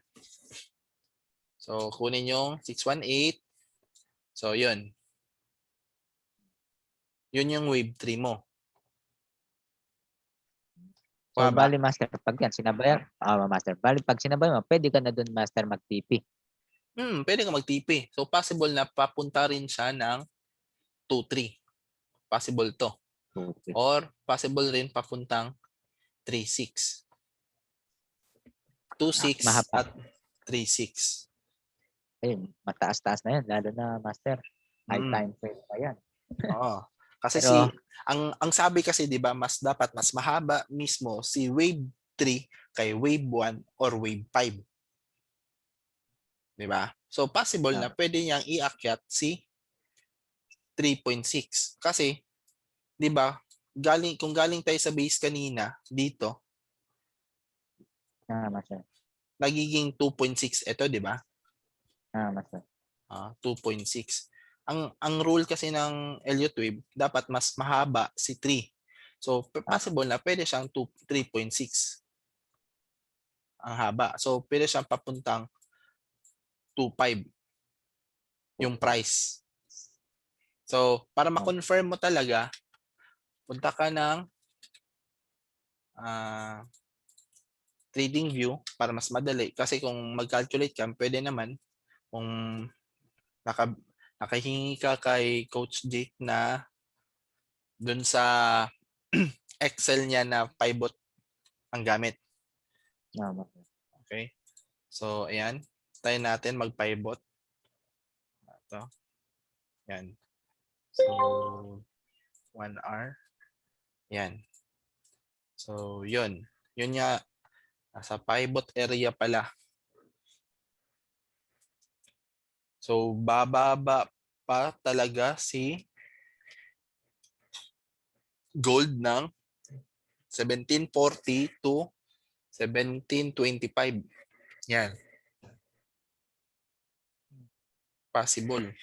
So kunin yung 618. So yun. Yun yung wave 3 mo. So, Kuha ba? bali master, pag yan, sinabayan, master, bali pag sinabayan mo, pwede ka na dun master mag-TP. Pwede ka mag-TP. So possible na papunta rin siya ng 2-3. Possible to. Okay. Or possible rin papuntang 3-6. 2-6 Mahaba. at 3-6. Ayun, mataas-taas na yan, lalo na master. High Mm. time frame pa yan. Oo. Kasi Pero, ang sabi kasi 'di ba, dapat mas mahaba mismo si wave 3 kay wave 1 or wave 5. 'Di ba? So possible na pwede niyang iakyat si 3.6 kasi 'di ba, kung galing tayo sa base kanina dito, master. nagiging 2.6 ito, 'di ba? Master. 2.6. Ang rule kasi ng Elliott wave, dapat mas mahaba si 3. So possible na pwede siyang 3.6 ang haba. So pwede siyang papuntang 2.5 yung price. So para ma-confirm mo talaga, punta ka ng trading view para mas madali. Kasi kung mag-calculate ka, pwede naman kung nakahingi ka kay Coach Jake na dun sa Excel niya na pivot ang gamit. Master. Okay? So, ayan. Try natin mag-pivot. Ito. Ayan. So, 1 hour. Ayan. So, yun. Yun nga. Nasa pivot area pala. So, bababa pa talaga si gold ng 1740 to 1725. Yan. Possible.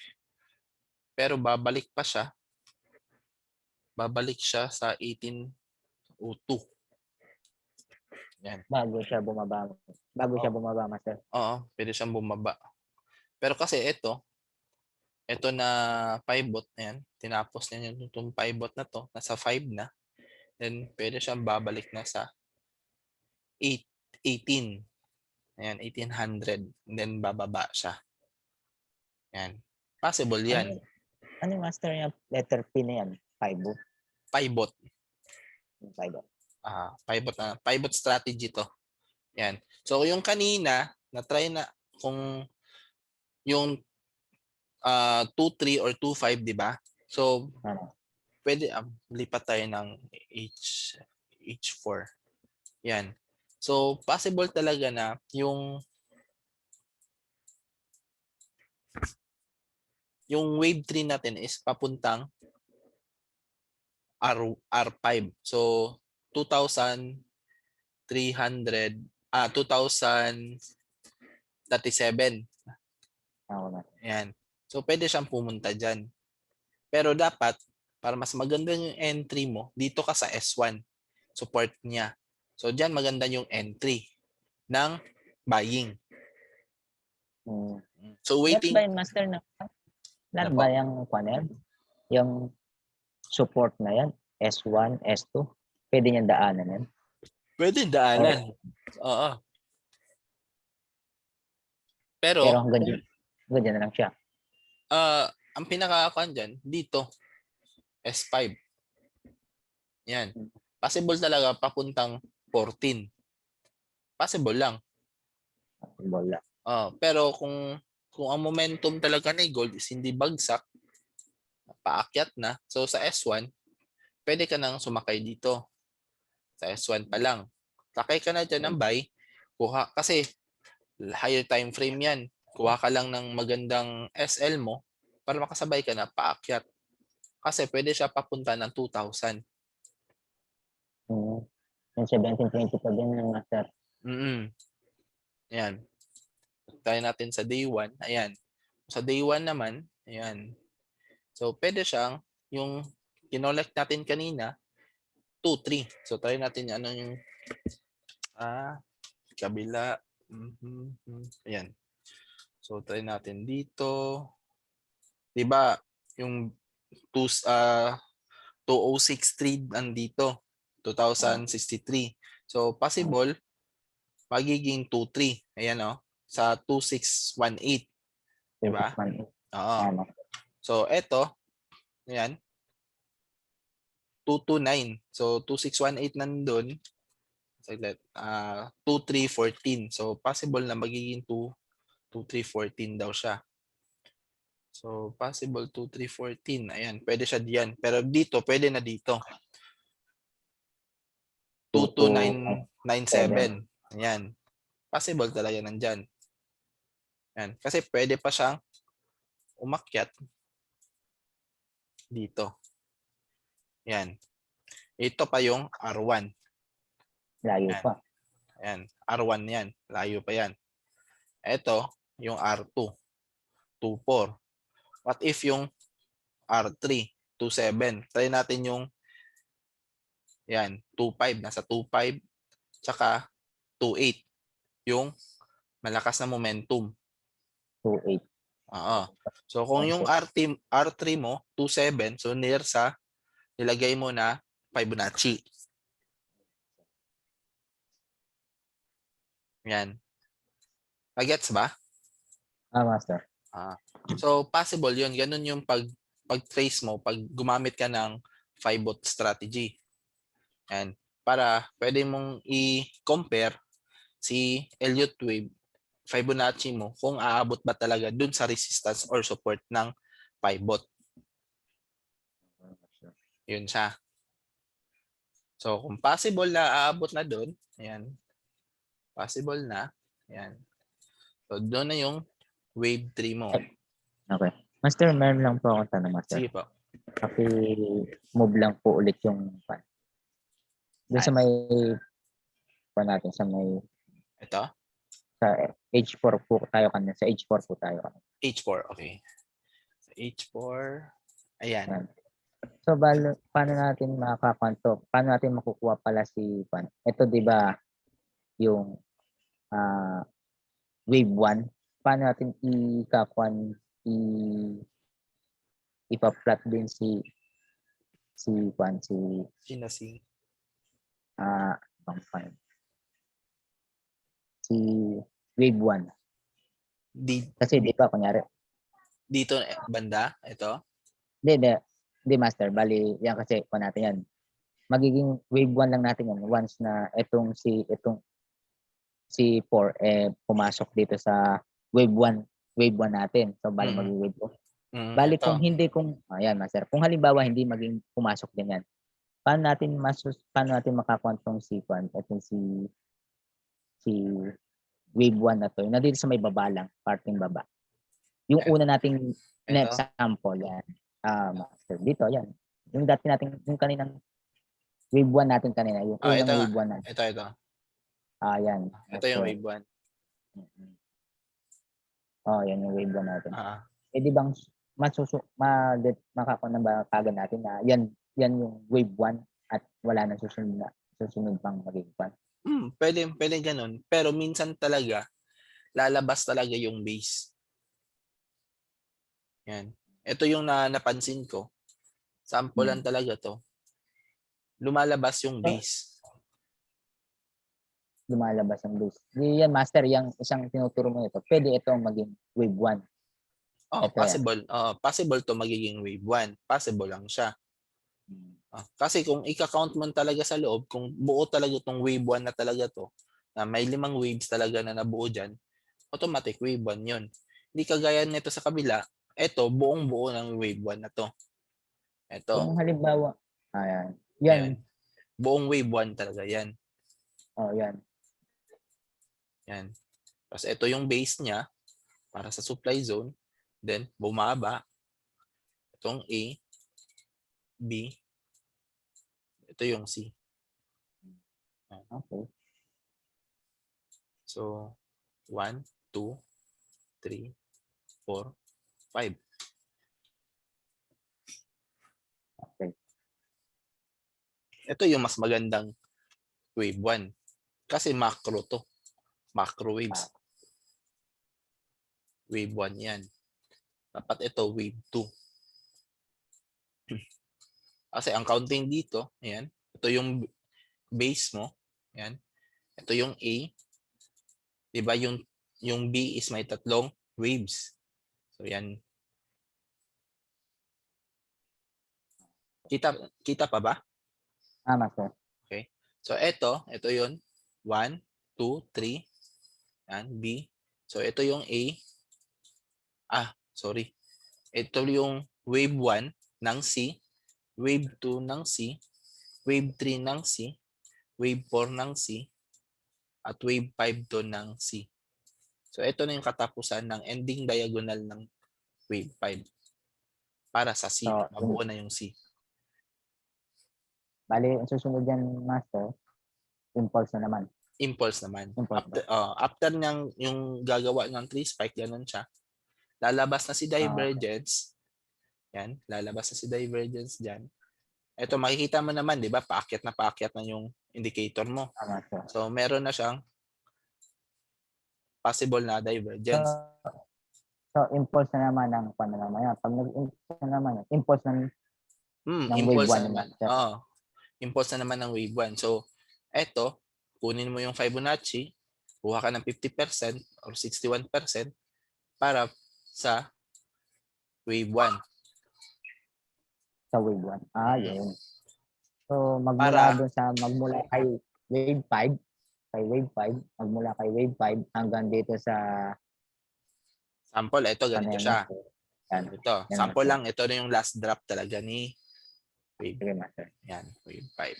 Pero babalik pa siya. Babalik siya sa 1802. Yan. Bago siya bumaba. Siya bumaba, master. Oo, pwede siyang bumaba. Pero kasi ito na pivot na yan, tinapos niya yung pivot na to, nasa 5 na, then pwede siyang babalik na sa 18. Ayan, 1800. And then bababa siya. Yan. Possible yan. Ano yung master yung letter P na yan? Pivot. Pivot. Pivot strategy to. Yan. So yung kanina, na-try na kung yung 2-3 or 2-5, di ba? So, pwede, lipat tayo ng H4. Yan. So, possible talaga na yung wave 3 natin is papuntang R5. So, 2,300, 2,037. Yan. So, pwede siyang pumunta dyan. Pero dapat, para mas maganda yung entry mo, dito ka sa S1. Support niya. So, dyan maganda yung entry ng buying. So, waiting. Lahat ba yung master na? Lahat ba yung panel? Yung support na yan? S1, S2? Pwede niyang daanan yan? Pwede daanan. Oo. Pero hanggang dyan na lang siya. Ang pinaka-akuan dyan, dito, S5. Yan. Possible talaga papuntang 14. Possible lang. Pero kung ang momentum talaga ni gold is hindi bagsak, paakyat na, so sa S1, pwede ka nang sumakay dito. Sa S1 pa lang. Sakay ka na dyan ng buy, kuha, kasi higher time frame yan. Kuha ka lang ng magandang SL mo para makasabay ka na paakyat. Kasi pwede siya papunta ng 2,000. Yung 1720 pa din ng master. Yan. Try natin sa day 1. Ayan. Sa day 1 naman, ayan. So, pwede siyang yung kinolect natin kanina, 2, 3. So, try natin yung ano yung kabila. Ayan. So, try natin dito. 'Di ba yung 2063 nandito, 2063. So, possible magiging 23. Ayan oh, sa 2618, 'di ba? 261. Oo. Ano? So, eto, ayan, 229. So, 2618 nandun. Saglit. 2314. So, possible na magiging 2314 daw siya. So, possible 2314. Ayan, pwede siya diyan. Pero dito, pwede na dito. 22997. Ayan. Possible talaga nandyan. Ayan. Kasi pwede pa siyang umakyat dito. Ayan. Ito pa yung R1. Layo Ayan. pa. Ayan. R1 yan. Layo pa yan. Ito, yung R2. 24. What if yung R3? 27. Try natin yung yan, 25. Nasa 25. Tsaka 28. Yung malakas na momentum. 2.8. Oo. So kung yung R3 mo, 27, so near sa nilagay mo na Fibonacci. Yan. Magets ba? Master. So possible yun. Ganun yung pag-trace mo, pag gumamit ka ng 5-bot strategy. Yan. Para pwede mong i-compare si Elliott Wave, Fibonacci mo, kung aabot ba talaga dun sa resistance or support ng 5-bot. Yun siya. So kung possible na aabot na dun, ayan, possible na, ayan. So doon na yung wave 3 mo. Okay. Master, meron lang po akong tanong, Master. Sige po. Paki-move lang po ulit yung pan. Doon sa may pa natin sa may Ito? sa H4 po tayo kanina. Sa H4 po tayo kanina. H4, okay. So, H4, ayan. Yan. So, paano natin makakakonto? Paano natin makukuha pala si pan? Ito, di ba, yung wave 1? Paano natin ikakuan ipa-plot din si pan si Sinasing. bang pan? Si wave 1. Kasi di ba kunyari Dito, banda, ito. Hindi master, bali yan kasi pa natin yan. Magiging wave 1 lang natin yan once na itong si 4 pumasok dito sa wave 1 natin. So bali magiging wave 2. Bali Ito. kung ayan master, kung halimbawa hindi maging pumasok din yan, paano natin makakontong si itong si wave 1 na to, na dito sa may baba lang, parting baba. Yung una nating example yan. Master, dito yan. Yung dati natin, yung kaninang wave 1 natin kanina, yung unang wave 1 natin. Ito. Yan. Ito yung wave 1. Yan yung wave 1 natin. Di bang makakuha na ba kagad natin na yan yung wave 1 at wala nang susunod pang magiging 1? Pwede ganun. Pero minsan talaga, lalabas talaga yung base. Yan. Ito yung napansin ko. Sample lang talaga to. Lumalabas yung base. Lumalabas ang base. Di yan, master, yung isang tinuturo mo ito. Pwede ito maging wave 1. Possible. Possible to magiging wave 1. Possible lang siya. Kasi kung ika-count mo talaga sa loob, kung buo talaga itong wave 1 na talaga to, na may 5 waves talaga na nabuo dyan, automatic wave 1 yun. Hindi kagaya nito sa kabila, ito, buong buo ng wave 1 na to. Ito. Kung halimbawa, yan. Buong wave 1 talaga yan. Yan. Yan. Tapos ito yung base niya para sa supply zone. Then, bumaba. Itong A, B, ito yung C. Okay. So, 1, 2, 3, 4, 5. Okay. Ito yung mas magandang wave 1. Kasi macro to. Macro waves. Wave 1 yan. Dapat ito wave 2. Kasi ang counting dito, ayan, ito yung base mo. Ayan. Ito yung A. Diba yung B is may tatlong waves. So yan. Kita pa ba? Tama, sir. Okay. So ito yun. 1, 2, 3. Yan, B. So ito yung A. Sorry. Ito yung wave 1 ng C, wave 2 ng C, wave 3 ng C, wave 4 ng C, at wave 5 to ng C. So ito na yung katapusan ng ending diagonal ng wave 5 para sa C. So, Mabuo na yung C. bali, ang susunod yan, master, impulse na naman. Impulse naman. Impulse After niyang yung gagawa ng 3 spike, ganun siya. Lalabas na si divergence. Yan, lalabas na si divergence dyan. Ito, makikita mo naman, di ba? Paakyat na yung indicator mo. Tama, sir. So, meron na siyang possible na divergence. So, impulse na naman ng paano naman yan. Pag nag-impulse na naman, impulse ng Impulse wave 1 na naman. naman. Impulse na naman ng wave 1. So, eto, kunin mo yung Fibonacci, kuha ka ng 50% or 61% para sa wave 1. Sa wave 1. Yun. So, Para- magmula kay wave 5, magmula kay wave 5 hanggang dito sa Sample, ito, ganito siya. Yan. Ito, Yan, sample master. lang. Ito na yung last drop talaga ni wave. Sige, master. Yan, wave 5.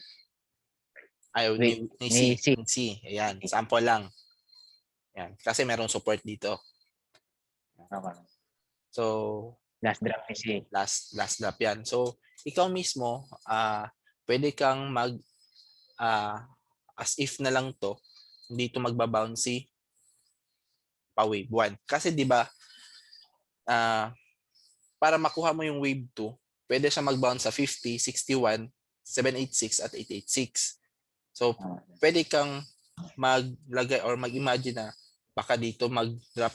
Ayaw, Wait, ni ni C. Ni C. Ayan, sample lang. Yan, kasi merong support dito. Okay. So, Last drop ni C. last drop yan. So, ikaw mismo, pwede kang as if na lang to, hindi to magbabouncy pa wave 1. Kasi di ba, para makuha mo yung wave 2, pwede siya mag-bounce sa 50, 61, 786 at 886. So, pwede kang maglagay or mag-imagine na baka dito mag-drop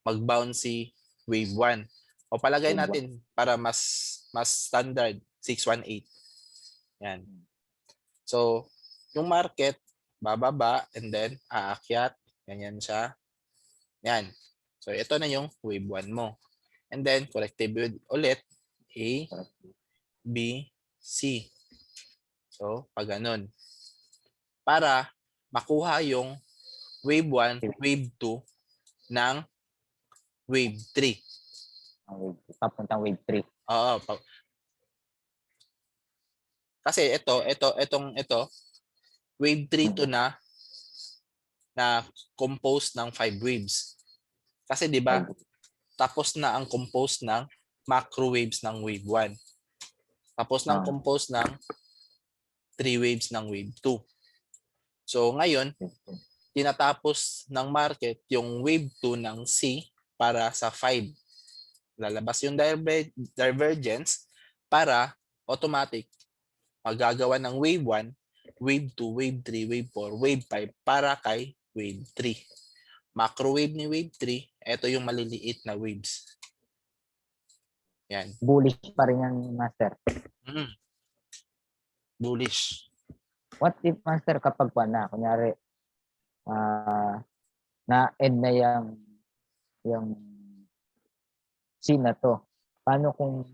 mag-bounce si wave 1. O palagay natin para mas standard 618. Yan. So, yung market bababa and then aakyat, ganyan siya. Yan. So, ito na yung wave 1 mo. And then corrective ulit A, B, C. So, pag ganun. Para makuha yung wave 1, wave 2 ng wave 3. Papuntang wave 3. Oo. Kasi ito, wave 3 to na composed ng 5 waves. Kasi 'di ba? Tapos na ang composed ng macro waves ng wave 1. Tapos na ang composed ng 3 waves ng wave 2. So ngayon, tinatapos ng market yung wave 2 ng C para sa 5. Lalabas yung divergence para automatic magagawa ng wave 1, wave 2, wave 3, wave 4, wave 5 para kay wave 3. Macro wave ni wave 3, ito yung maliliit na waves. Yan. Bullish pa rin yan, master. Bullish. What if, master, kapag kunyari, na-end na yung scene na to, paano kung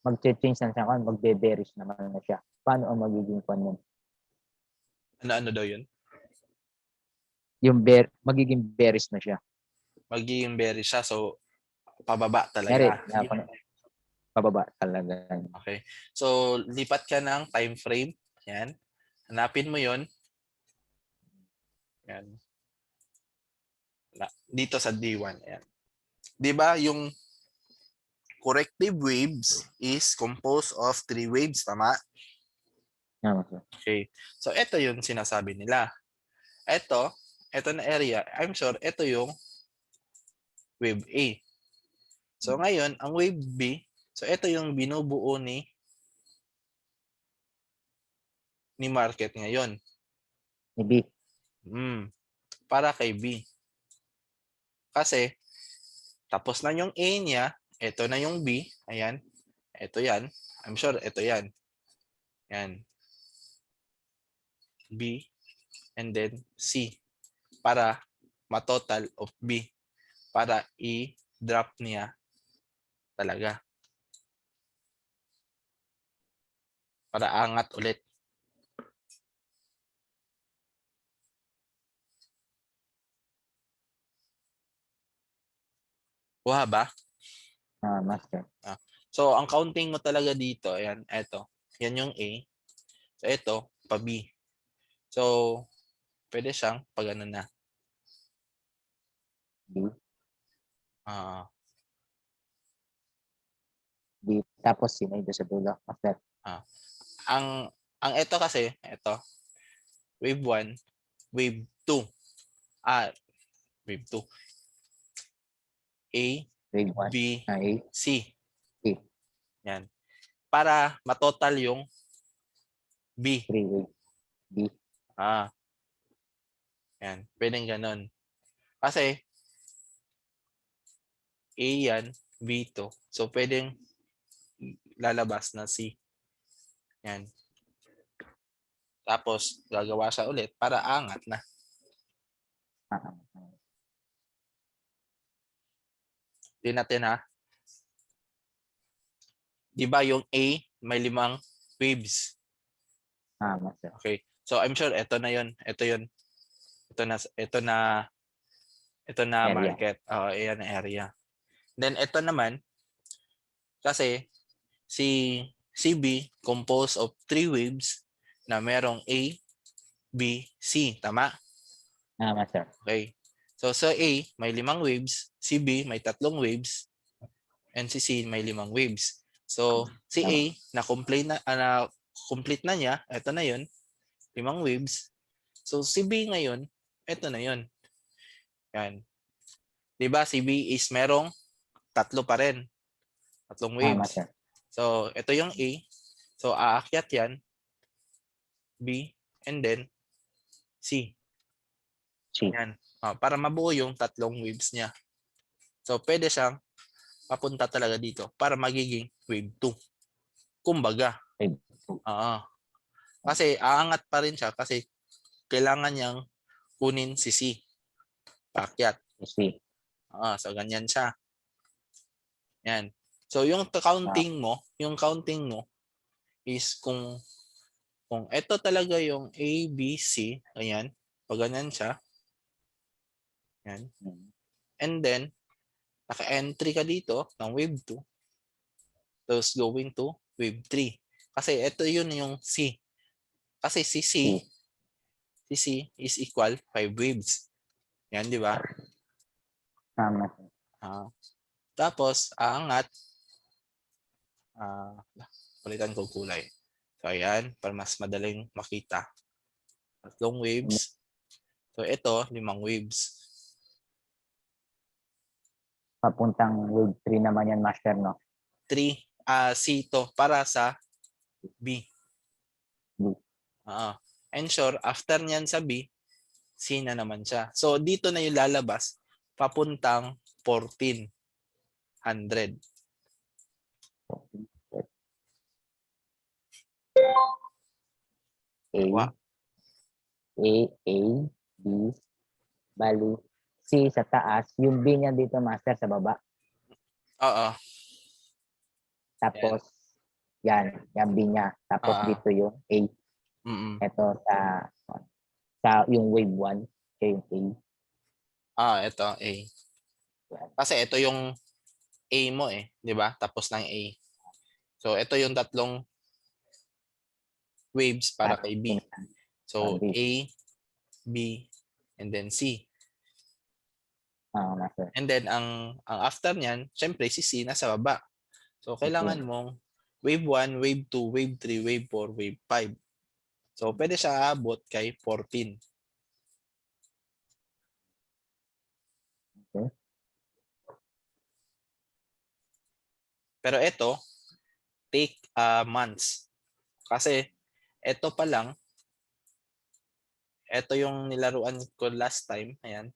mag-change na siya, magbe-bearish naman na siya? Paano ang magiging nun? Ano daw yun? Yung magiging bearish na siya. Magiging bearish siya, so pababa talaga. Pababa talaga. Okay. So, lipat ka ng time frame. Yan. Hanapin mo yon. Yan. Dito sa D1. Yan. Di ba yung corrective waves is composed of 3 waves, tama? Okay. So, ito yung sinasabi nila. Ito na area, I'm sure, ito yung wave A. So ngayon, ang wave B, so ito yung binubuo ni market ngayon. Ni B. Para kay B. Kasi tapos na yung A niya, ito na yung B, ayan. Ito yan. I'm sure ito yan. Yan. B and then C para ma-total of B para i-drop niya talaga. Para angat ulit. Kuha ba? Master. So, ang counting mo talaga dito, ayan, eto. Yan yung A. So, ito, pa B. So, pwede siyang pag ano na. B. ah B. Tapos sino ito sa dulo? Master. ang ito kasi, ito, wave 1, wave 2. Wave 2. A, Wave 1. B, A. C. C. Yan. Para matotal yung B. 3 wave. B. Yan. Pwedeng ganun. Kasi, A yan, B2. So, pwedeng lalabas na C. Yan. Tapos, gagawa siya ulit para angat na. Tingnan natin ha. Di ba yung A may 5 waves? Master. Okay. So, I'm sure ito na yun. Ito yun. Ito na Area. market. Ayan na area. Then, ito naman, kasi si CB composed of 3 waves na merong A, B, C. Tama? Master. Okay. So, sa A, may 5 waves. Si B, may 3 waves. And si C, may 5 waves. So, si A, complete na niya. Ito na yun. 5 waves. So, si B ngayon, ito na yun. Yan. Diba, si B is merong 3 pa rin. 3 waves. Master. So, ito yung A. So, aakyat yan. B, and then C. C. Yan. Para mabuo yung 3 waves niya. So, pwede siyang papunta talaga dito para magiging wave 2. Kumbaga. Wave 2. Kasi aangat pa rin siya kasi kailangan niyang kunin si C. Paakyat. C. So, ganyan siya. Yan. So, yung counting mo is kung ito talaga yung A, B, C, ayan, pag ganyan siya, yan. And then, naka-entry ka dito ng wave 2, tapos going to wave 3. Kasi ito yun yung C. Kasi si C is equal 5 waves. Yan, di ba? Master. Tapos, aangat. Palitan ko kulay. So, ayan, para mas madaling makita. 3 waves. So, ito, 5 waves. Papuntang wave 3 naman yan, Master, no? 3, C to para sa B. B. And sure, after niyan sa B, C na naman siya. So, dito na yung lalabas, papuntang 1400. A. Wow. A. B. Bali. C sa taas. Yung B niya dito, Master, sa baba. Oo. Tapos, yan. Yung B niya. Tapos dito yung A. Ito sa yung wave 1. Siya yung A. Ito, A. Kasi ito yung A mo eh. Di ba? Tapos ng A. So, ito yung 3 waves para kay B. So, A, B, and then C. Master. And then, ang after niyan, syempre, si C nasa baba. So, kailangan mong wave 1, wave 2, wave 3, wave 4, wave 5. So, pwede siya abot kay 14. Okay. Pero ito, take months. Kasi ito pa lang, ito yung nilaruan ko last time. Ayan.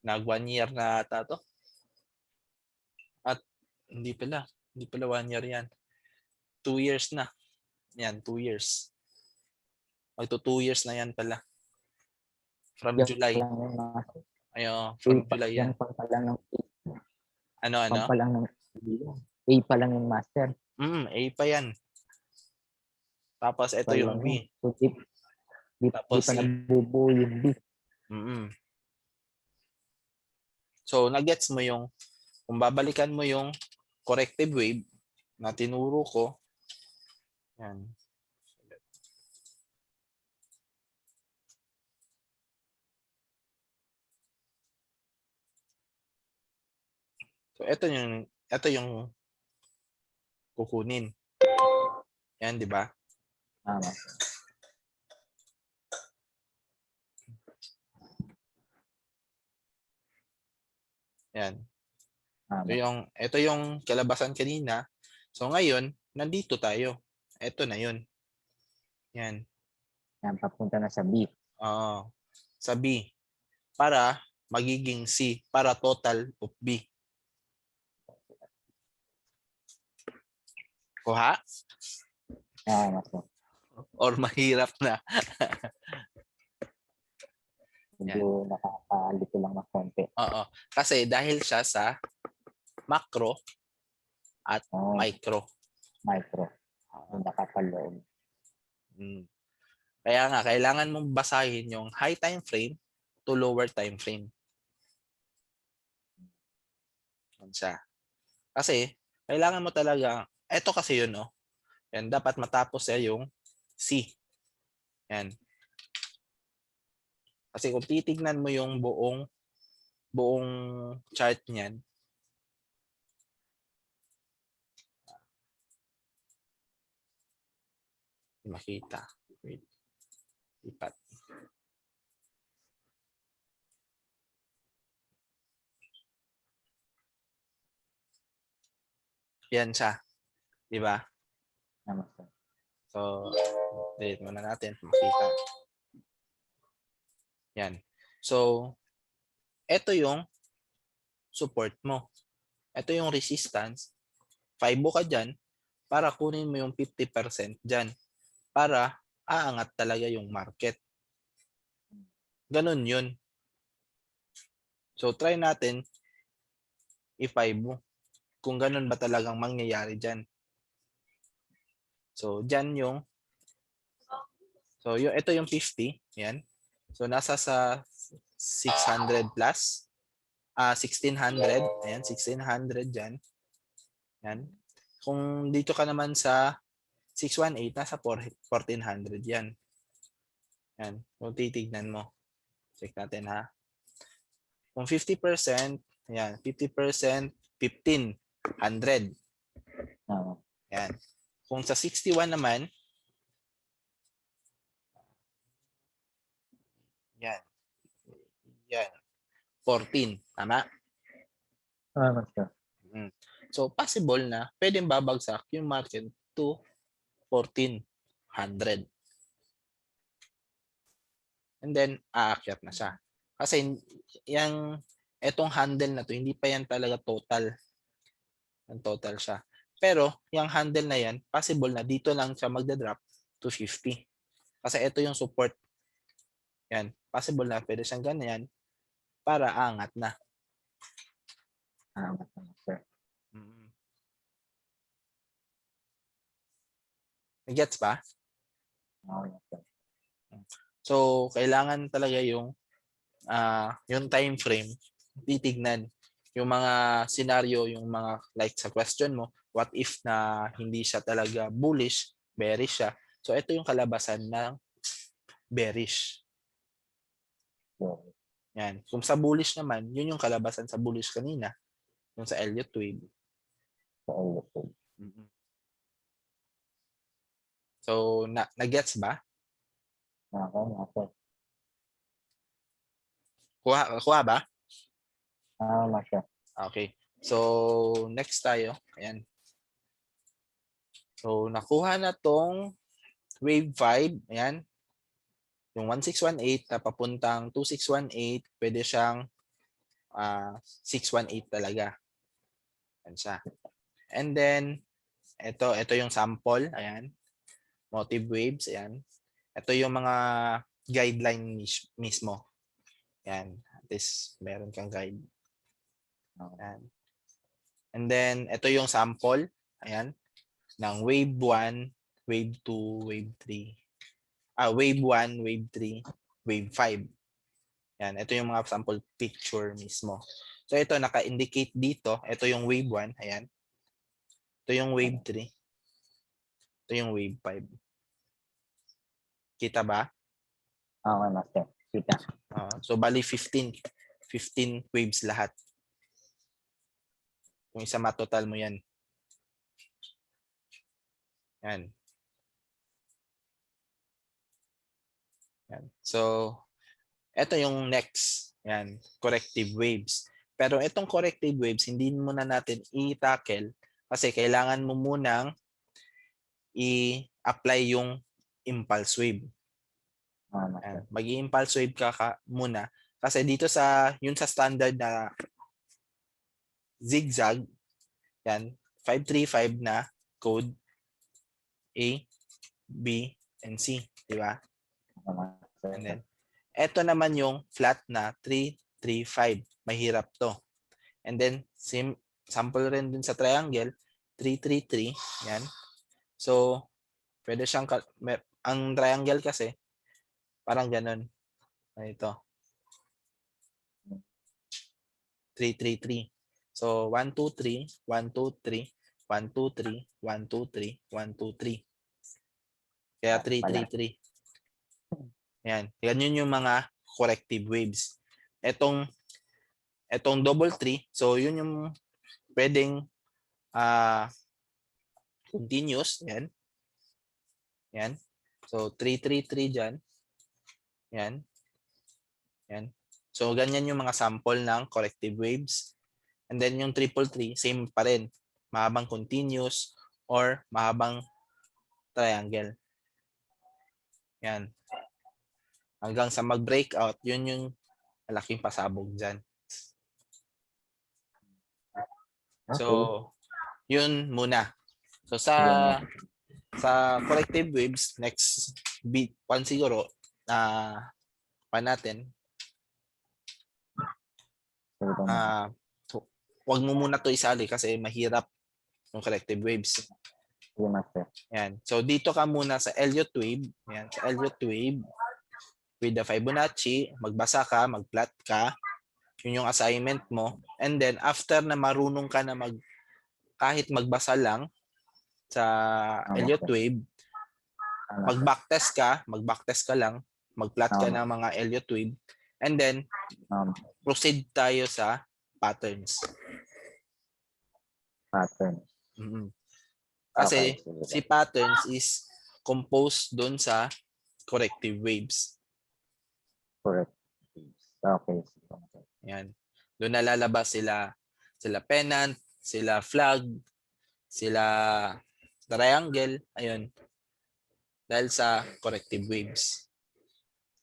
Nag 1 year na ata to. At hindi pala. Hindi pala 1 year yan. 2 years na. Yan, 2 years. Magto 2 years na yan pala. From Yan July. lang yung master. Ayun, from July yan. Yan pang pa lang ng Ano? pa lang ng A pa lang yung master. A pa yan. Tapos ito Kaya yung ano, B. so di Tapos pa C. nabubuo yung B. So, nagets mo yung, kung babalikan mo yung corrective wave na tinuro ko, yan. So, ito yung kukunin. Yan, di ba? Tama. Yan. Tama. Ito yung kalabasan kanina. So, ngayon, nandito tayo. Ito na yun. Yan. Yan, papunta na sa B. Sa B. Para magiging C. Para total of B. Kuha? Tama po. Or mahirap na? Medyo nakakalito lang na konti. Oo. Kasi dahil siya sa macro at micro. Micro. Nakapaloob. Kaya nga, kailangan mong basahin yung high time frame to lower time frame. Yan siya. Kasi, kailangan mo talaga, eto kasi yun, no? Yan, dapat matapos yung C. Yan. Kasi kung titignan mo yung buong chart niyan, makita. Wait. Lipat. Yan siya. Di ba? Tama po. So, delete muna natin. Makita. Yan. So, ito yung support mo. Ito yung resistance. 5 ka dyan para kunin mo yung 50% dyan. Para aangat talaga yung market. Ganun yun. So, try natin i-5 mo. Kung ganun ba talagang mangyayari dyan. So, dyan yung ito yung 50. Yan. So, nasa sa 600 plus. 1600. Ayan, 1600 dyan. Yan. Kung dito ka naman sa 618, nasa 1400 yan. Yan. Kung titignan mo. Check natin ha. Kung 50%, ayan, 50%, 1500. Yan. Kung sa 61 naman, yan. Yan. 14. Tama? Tama siya. So, possible na pwedeng babagsak yung market to 1400. And then, aakyat na siya. Kasi, etong handle na to, hindi pa yan talaga total. Ang total siya. Pero, yung handle na yan, possible na dito lang siya magda-drop to 50. Kasi ito yung support. Yan. Possible na pwede siyang ganyan para angat na. Tama sir. Gets ba? So, kailangan talaga yung time frame, titignan yung mga scenario, yung mga like sa question mo, what if na hindi siya talaga bullish, bearish siya. So, ito yung kalabasan ng bearish. Yan. Kung sa bullish naman, yun yung kalabasan sa bullish kanina. Yung sa Elliott wave. So, na-gets ba? Okay. Kuha ba? Tama siya. Okay. So, next tayo. Ayan. So, nakuha na tong wave 5. Ayan. Yung 1618 na papuntang 2618, pwede siyang 618 talaga. Yan siya. And then, ito yung sample. Ayan. Motive waves. Ayan. Ito yung mga guideline mismo. Ayan. At least, meron kang guide. Ayan. And then, ito yung sample. Ayan. Ng wave 1, wave 2, wave 3. Wave 1, wave 3, wave 5. Yan, ito yung mga sample picture mismo. So ito naka-indicate dito, ito yung wave 1, ayan. Ito yung wave 3. Ito yung wave 5. Kita ba? Okay, master. Kita. So bali 15 waves lahat. Kung isa matotal mo yan. Yan. Yan. So ito yung next. Yan, corrective waves. Pero itong corrective waves, hindi muna natin i-tackle kasi kailangan mo munang i-apply yung impulse wave. Master. Mag-i-impulse wave ka muna kasi dito sa yun sa standard na zigzag, yan, 535 na code A, B, and C, di ba? And then, eto naman yung flat na 335. Mahirap to. And then, same sample rin dun sa triangle, 333. Yan. So, pwede siyang, ang triangle kasi, parang ganun. Ito. 333. So, 1, 2, 3, 1, 2, 3, 1, 2, 3, 1, 2, 3, 1, 2, 3. Kaya 333. Yan. Ganyan yung mga corrective waves. Etong double 3, so yun yung pwedeng continuous. Yan. Yan. So, 333 dyan. Yan. Yan. So, ganyan yung mga sample ng corrective waves. And then yung 333, same pa rin. Mahabang continuous or mahabang triangle. Yan. Hanggang sa mag-breakout, yun yung malaking pasabog dyan. So, yun muna. So, sa corrective waves, next beat, pan siguro, pa natin, wag mo muna to isali kasi mahirap yung corrective waves. Yan. So, dito ka muna sa Elliott wave. Yan. Sa Elliott wave with the Fibonacci, magbasa ka, mag-plot ka. Yun yung assignment mo. And then, after na marunong ka na kahit magbasa lang sa Elliott wave, mag-backtest ka lang, mag-plot ka ng mga Elliott wave, and then, proceed tayo sa patterns. Kasi si patterns is composed doon sa corrective waves. Correct. Okay. Yan. Doon nalalabas sila pennant, sila flag, sila triangle, ayun. Dahil sa corrective waves.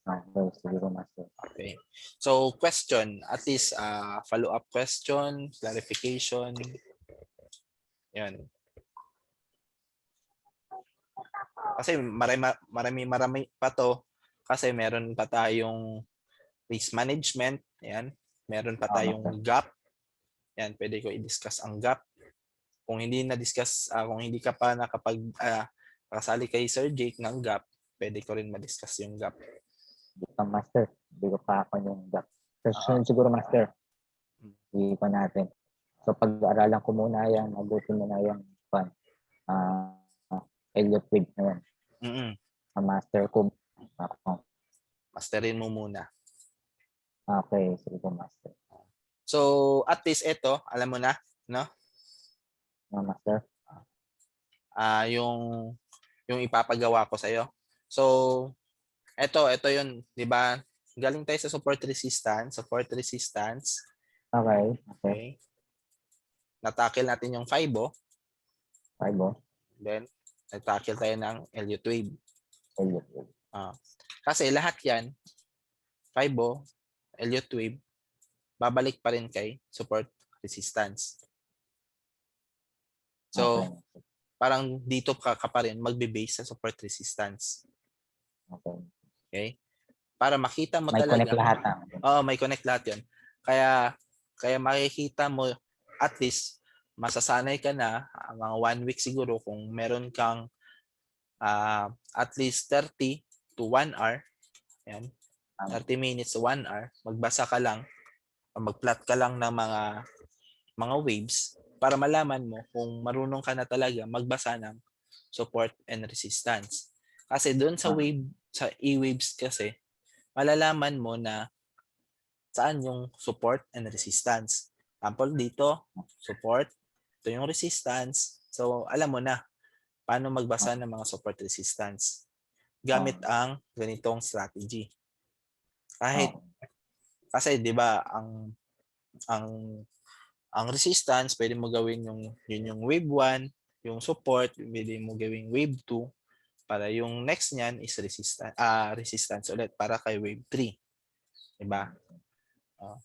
Okay. So, question, at least follow-up question, clarification. Yan. Kasi marami pa to kasi meron pa tayong risk management, yan. Meron pa tayong gap. Yan, pwede ko i-discuss ang gap. Kung hindi na-discuss, kung hindi ka pa kasali kay Sir Jake ng gap, pwede ko rin ma-discuss yung gap. Master, hindi ko pa ako yung gap. Sunod siguro, Master. Hindi pa natin. So, pag-aaralan ko muna yan, abutin mo na yung Elliott wave na yan. Master ko. Masterin mo muna. Okay, sige po, Master. So, at least ito, alam mo na, no? Master? Yung ipapagawa ko sa'yo. So, ito yun, di ba? Galing tayo sa support resistance. Okay. Natakil natin yung 5. 5. Then, Nag-tackle tayo ng Elliott wave. Elliott wave. Kasi lahat yan, Fibo, Elliott wave, babalik pa rin kay support resistance. So, Okay. parang dito ka pa rin magbe-base sa support resistance. Okay. Okay? Para makita mo May connect talaga. lahat. Oo, may connect lahat yun. Kaya makikita mo, at least, masasanay ka na, mga 1 week siguro, kung meron kang at least 30 to 1 hour, yan, 30 minutes to 1 hour, magbasa ka lang, mag-plot ka lang ng mga waves para malaman mo kung marunong ka na talaga magbasa ng support and resistance. Kasi doon sa E-waves kasi, malalaman mo na saan yung support and resistance. Example dito, support, ito yung resistance. So, alam mo na paano magbasa ng mga support resistance gamit ang ganitong strategy. Kasi 'di ba ang resistance pwede mo gawin yung wave 1, yung support pwede mo gawing wave 2 para yung next niyan is resistance ulit para kay wave 3. 'Di ba?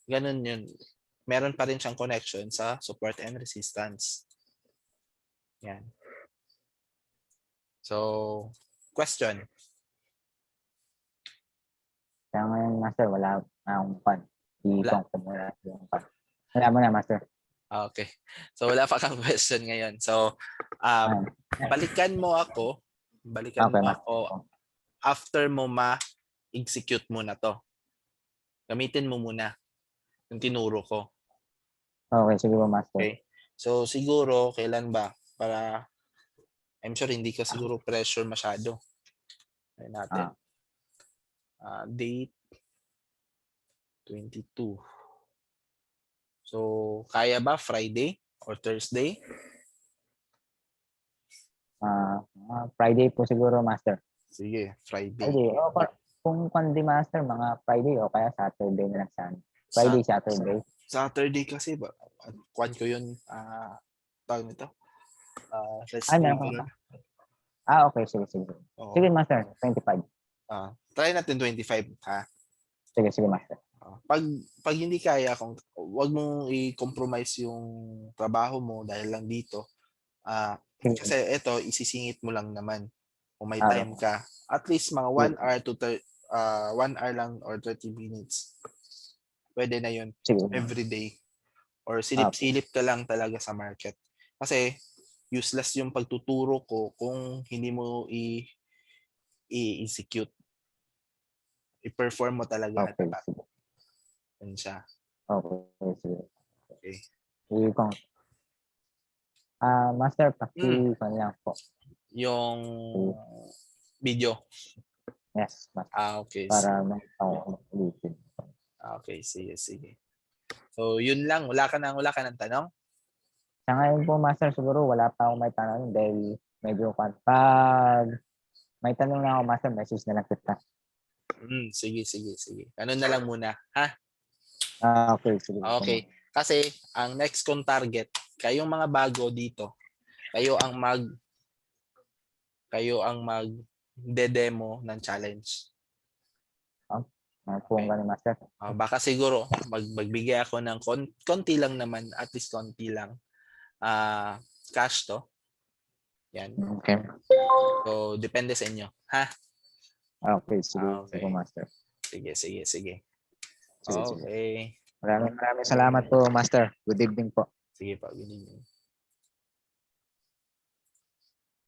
Ganun yun. Meron pa rin siyang connection sa support and resistance. Yan. So, question. Kaya ngayon, Master, wala akong pan. Ipong ko muna yung pan. Wala mo na, Master. Okay. So, wala pa kang question ngayon. So, balikan mo ako after mo ma-execute mo na to. Gamitin mo muna yung tinuro ko. Okay, siguro, Master. Okay. So, siguro, kailan ba? Para, I'm sure hindi ka siguro pressure masyado. Ayun natin. Date 22. So, kaya ba Friday or Thursday? Friday po siguro, Master. Sige, Friday. Kung kundi, Master, mga Friday o kaya Saturday na lang sana. Friday, Saturday. Saturday kasi ba? Kwan ko yun. Tawag nito. Okay. Sige. Sige, Master. 25. Try natin 25, ha? Sige, Master. Pag hindi kaya, wag mong i-compromise yung trabaho mo dahil lang dito. Kasi ito, isisingit mo lang naman. Kung may time ka. At least mga 1 hour to 1 hour lang or 30 minutes. Pwede na yun. Every day. Or silip-silip ka lang talaga sa market. Kasi useless yung pagtuturo ko kung hindi mo i-execute. I-perform mo talaga. Okay. Yan siya. Okay. Master, paki-con lang po. Yung video. Yes, Master. Okay. Para ulitin. Okay, sige. So, yun lang. Wala ka ng tanong? Sa ngayon po, Master, siguro wala pa akong may tanong dahil medyo pag may tanong na ako, Master, message na lang kita. Sige. Ano na lang muna, ha? Okay, sige. Okay. Kasi, ang next kong target, kayong mga bago dito, kayo ang mag-demo ng challenge. Okay. Master. Baka siguro, magbigay ako ng konti lang naman, at least konti lang, cash to. Yan. Okay. So, depende sa inyo, ha? Okay, sige. Sige, Master. Sige. Okay. Maraming salamat po, Master. Good evening po. Sige po, good evening.